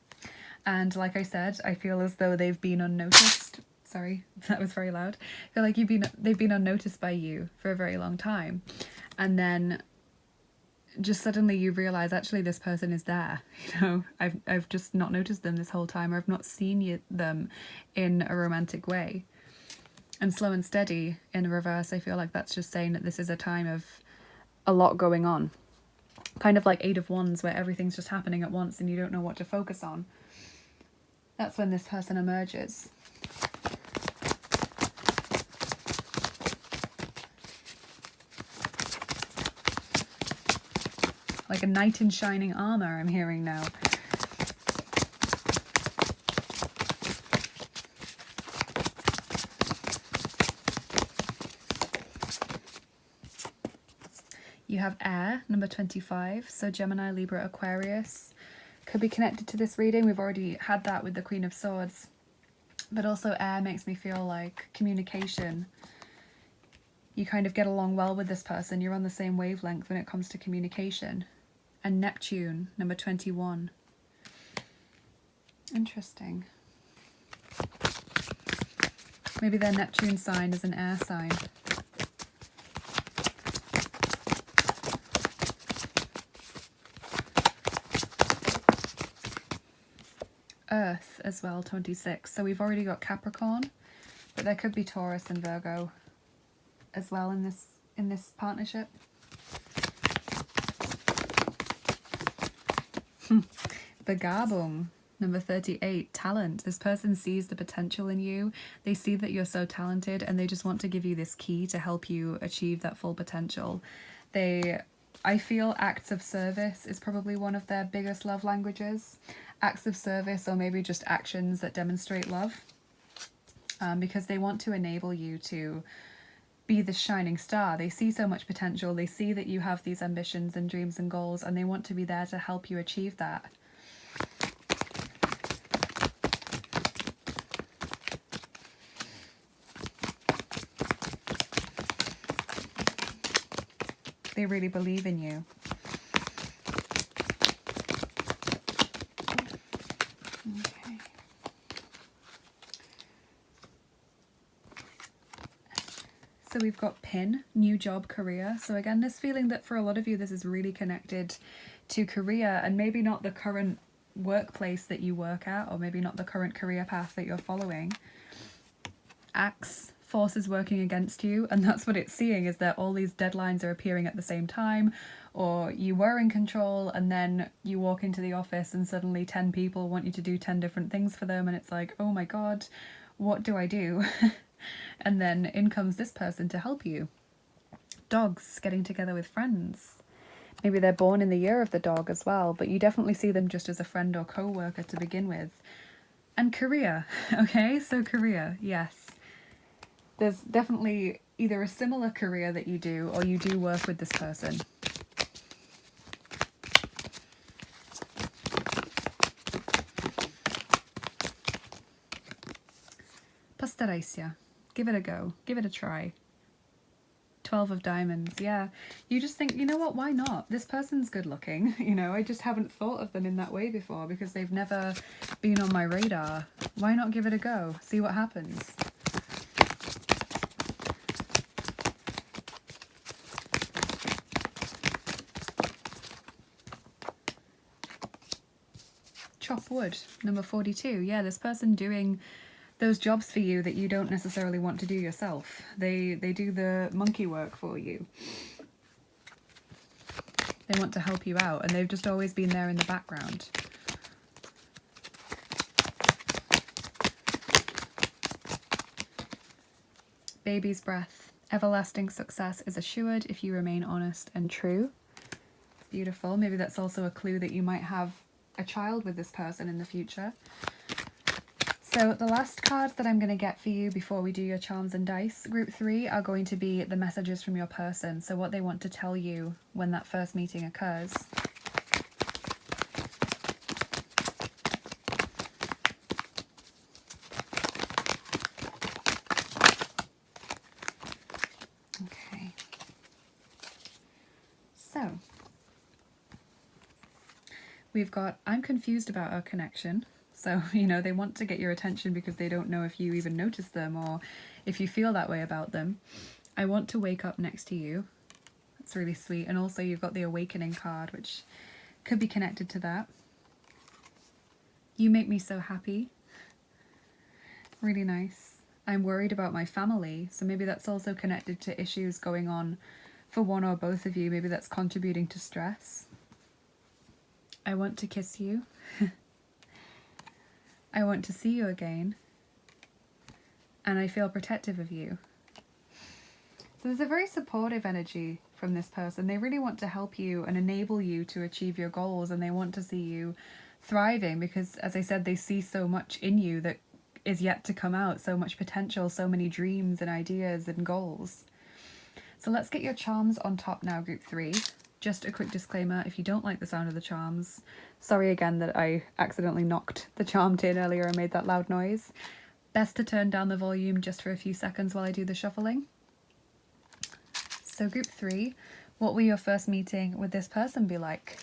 Speaker 1: And like I said, I feel as though they've been unnoticed. Sorry, that was very loud. I feel like they've been unnoticed by you for a very long time. And then just suddenly you realise actually this person is there. You know, I've just not noticed them this whole time, or I've not seen them in a romantic way. And Slow and Steady in reverse, I feel like that's just saying that this is a time of a lot going on. Kind of like Eight of Wands, where everything's just happening at once and you don't know what to focus on. That's when this person emerges. Like a knight in shining armour, I'm hearing now. You have Air, number 25, so Gemini, Libra, Aquarius could be connected to this reading. We've already had that with the Queen of Swords. But also Air makes me feel like communication. You kind of get along well with this person. You're on the same wavelength when it comes to communication. And Neptune, number 21. Interesting. Maybe their Neptune sign is an air sign. Earth as well, 26. So we've already got Capricorn, but there could be Taurus and Virgo as well in this partnership. Begabung, number 38, talent. This person sees the potential in you. They see that you're so talented and they just want to give you this key to help you achieve that full potential. I feel acts of service is probably one of their biggest love languages. Acts of service, or maybe just actions that demonstrate love. Because they want to enable you to be the shining star. They see so much potential. They see that you have these ambitions and dreams and goals, and they want to be there to help you achieve that. They really believe in you. Okay. So we've got Pin, new job, career. So again, this feeling that for a lot of you, this is really connected to career, and maybe not the current workplace that you work at, or maybe not the current career path that you're following. Axe, forces working against you, and that's what it's seeing, is that all these deadlines are appearing at the same time, or you were in control and then you walk into the office and suddenly 10 people want you to do 10 different things for them, and it's like, oh my god, what do I do? And then in comes this person to help you. Dogs, getting together with friends. Maybe they're born in the year of the dog as well, but you definitely see them just as a friend or co-worker to begin with. And career, okay, so career, yes. There's definitely either a similar career that you do, or you do work with this person. Postarajся. Give it a go. Give it a try. 12 of Diamonds, yeah. You just think, you know what, why not? This person's good looking, you know, I just haven't thought of them in that way before because they've never been on my radar. Why not give it a go? See what happens. Chop wood, number 42. Yeah, this person doing those jobs for you that you don't necessarily want to do yourself. They do the monkey work for you. They want to help you out, and they've just always been there in the background. Baby's breath. Everlasting success is assured if you remain honest and true. Beautiful. Maybe that's also a clue that you might have a child with this person in the future. So the last card that I'm going to get for you before we do your charms and dice, group 3, are going to be the messages from your person. So what they want to tell you when that first meeting occurs. We've got, I'm confused about our connection. So, you know, they want to get your attention because they don't know if you even notice them or if you feel that way about them. I want to wake up next to you. That's really sweet. And also you've got the awakening card, which could be connected to that. You make me so happy. Really nice. I'm worried about my family. So maybe that's also connected to issues going on for one or both of you. Maybe that's contributing to stress. I want to kiss you. I want to see you again. And I feel protective of you. So there's a very supportive energy from this person. They really want to help you and enable you to achieve your goals, and they want to see you thriving because, as I said, they see so much in you that is yet to come out, so much potential, so many dreams and ideas and goals. So let's get your charms on top now, group 3. Just a quick disclaimer, if you don't like the sound of the charms, sorry again that I accidentally knocked the charm tin earlier and made that loud noise. Best to turn down the volume just for a few seconds while I do the shuffling. So group 3, what will your first meeting with this person be like?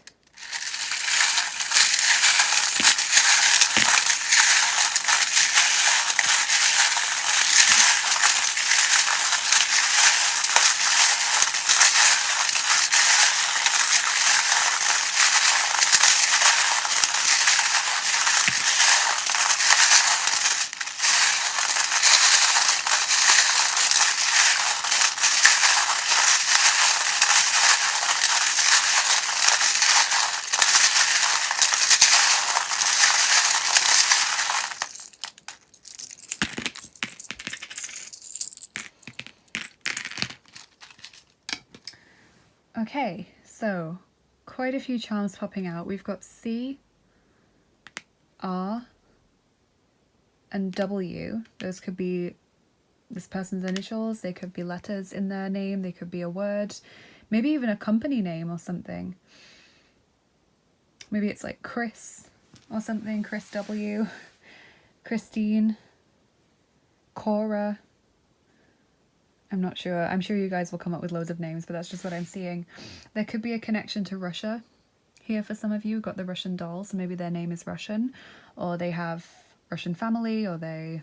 Speaker 1: Okay, so quite a few charms popping out. We've got C, R, and W. Those could be this person's initials, they could be letters in their name, they could be a word, maybe even a company name or something. Maybe it's like Chris or something, Chris W, Christine, Cora. I'm not sure. I'm sure you guys will come up with loads of names, but that's just what I'm seeing. There could be a connection to Russia here for some of you. Got the Russian doll, so maybe their name is Russian, or they have Russian family, or they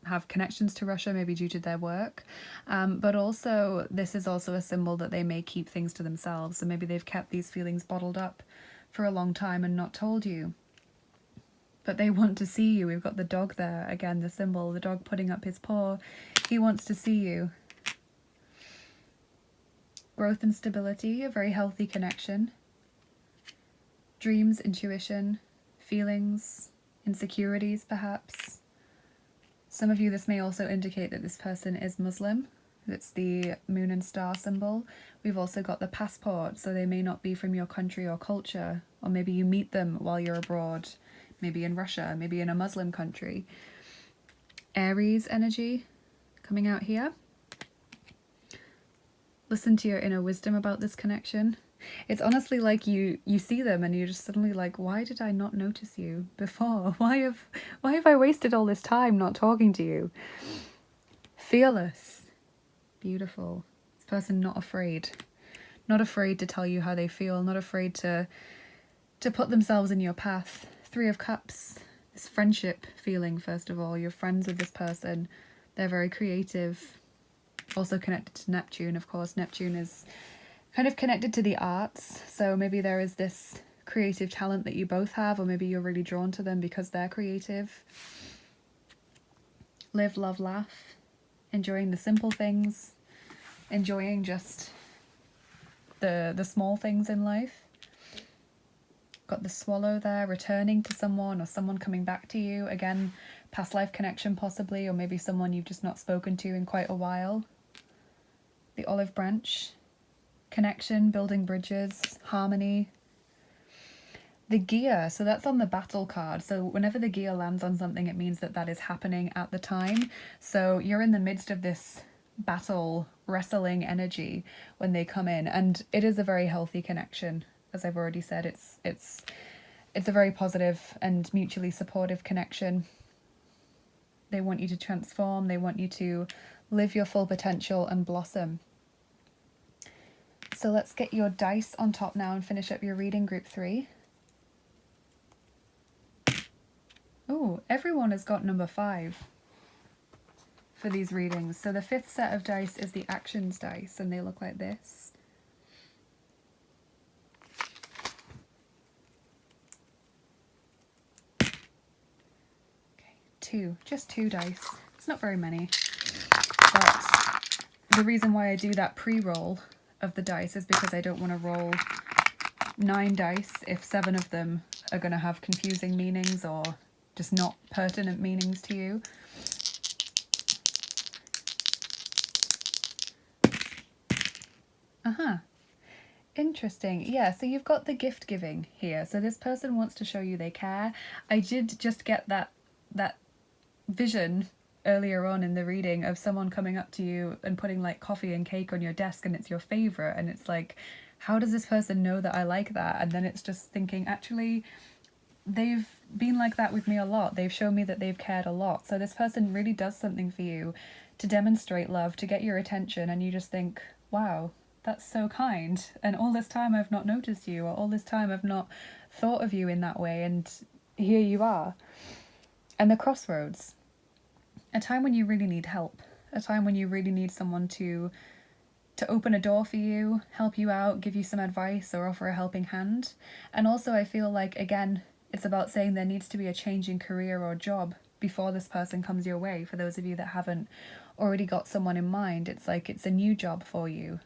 Speaker 1: have connections to Russia, maybe due to their work. But also, this is also a symbol that they may keep things to themselves. So maybe they've kept these feelings bottled up for a long time and not told you. But they want to see you. We've got the dog there. Again, the symbol, the dog putting up his paw. He wants to see you. Growth and stability, a very healthy connection. Dreams, intuition, feelings, insecurities perhaps. Some of you, this may also indicate that this person is Muslim. It's the moon and star symbol. We've also got the passport, so they may not be from your country or culture, or maybe you meet them while you're abroad, maybe in Russia, maybe in a Muslim country. Aries energy coming out here. Listen to your inner wisdom about this connection. It's honestly like you see them and you're just suddenly like, why did I not notice you before? Why have I wasted all this time not talking to you? Fearless. Beautiful. This person not afraid. Not afraid to tell you how they feel, not afraid to put themselves in your path. 3 of Cups. This friendship feeling, first of all. You're friends with this person. They're very creative. Also connected to Neptune, of course. Neptune is kind of connected to the arts, so maybe there is this creative talent that you both have, or maybe you're really drawn to them because they're creative. Live, love, laugh. Enjoying the simple things. Enjoying just the small things in life. Got the swallow there, returning to someone or someone coming back to you. Again, past life connection possibly, or maybe someone you've just not spoken to in quite a while. The olive branch, connection, building bridges, harmony. The gear, so that's on the battle card. So whenever the gear lands on something, it means that that is happening at the time. So you're in the midst of this battle, wrestling energy when they come in, and it is a very healthy connection. As I've already said, it's a very positive and mutually supportive connection. They want you to transform, they want you to live your full potential and blossom. So let's get your dice on top now and finish up your reading, group 3. Oh, everyone has got number 5 for these readings. So the 5th set of dice is the actions dice, and they look like this. Okay, 2, just 2 dice. It's not very many, but the reason why I do that pre-roll of the dice is because I don't want to roll 9 dice if 7 of them are going to have confusing meanings or just not pertinent meanings to you. Interesting. Yeah, so you've got the gift giving here. So this person wants to show you they care. I did just get that vision earlier on in the reading of someone coming up to you and putting like coffee and cake on your desk and it's your favorite, and it's like, how does this person know that I like that? And then it's just thinking, actually, they've been like that with me a lot. They've shown me that they've cared a lot. So this person really does something for you to demonstrate love, to get your attention, and you just think, wow, that's so kind. And all this time I've not noticed you, or all this time I've not thought of you in that way, and here you are. And the crossroads. A time when you really need help. A time when you really need someone to open a door for you, help you out, give you some advice, or offer a helping hand. And also I feel like, again, it's about saying there needs to be a change in career or job before this person comes your way. For those of you that haven't already got someone in mind, it's like it's a new job for you,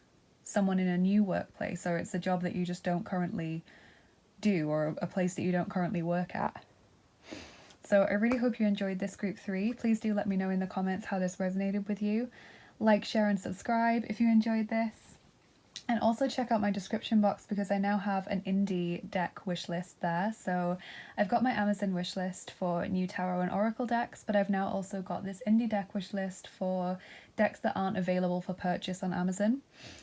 Speaker 1: someone in a new workplace, or it's a job that you just don't currently do, or a place that you don't currently work at. So I really hope you enjoyed this group 3. Please do let me know in the comments how this resonated with you. Like, share and subscribe if you enjoyed this. And also check out my description box because I now have an indie deck wishlist there. So I've got my Amazon wishlist for new tarot and oracle decks, but I've now also got this indie deck wishlist for decks that aren't available for purchase on Amazon.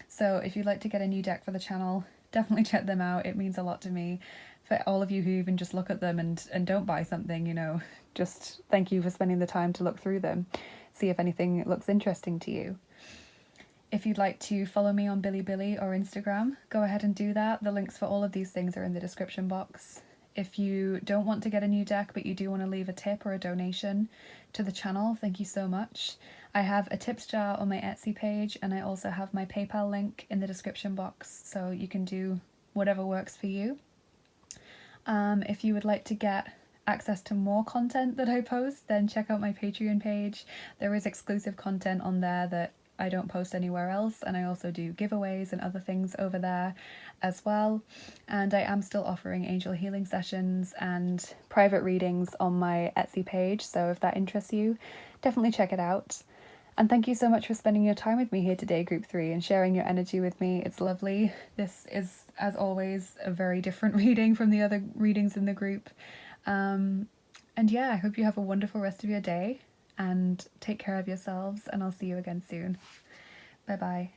Speaker 1: So if you'd like to get a new deck for the channel, definitely check them out. It means a lot to me. For all of you who even just look at them and don't buy something, you know, just thank you for spending the time to look through them, see if anything looks interesting to you. If you'd like to follow me on Bilibili or Instagram, go ahead and do that. The links for all of these things are in the description box. If you don't want to get a new deck but you do want to leave a tip or a donation to the channel, thank you so much. I have a tips jar on my Etsy page, and I also have my PayPal link in the description box, so you can do whatever works for you. If you would like to get access to more content that I post, then check out my Patreon page. There is exclusive content on there that I don't post anywhere else, and I also do giveaways and other things over there as well. And I am still offering angel healing sessions and private readings on my Etsy page, so if that interests you, definitely check it out. And thank you so much for spending your time with me here today, group 3, and sharing your energy with me. It's lovely. This is, as always, a very different reading from the other readings in the group. And yeah, I hope you have a wonderful rest of your day, and take care of yourselves, and I'll see you again soon. Bye bye.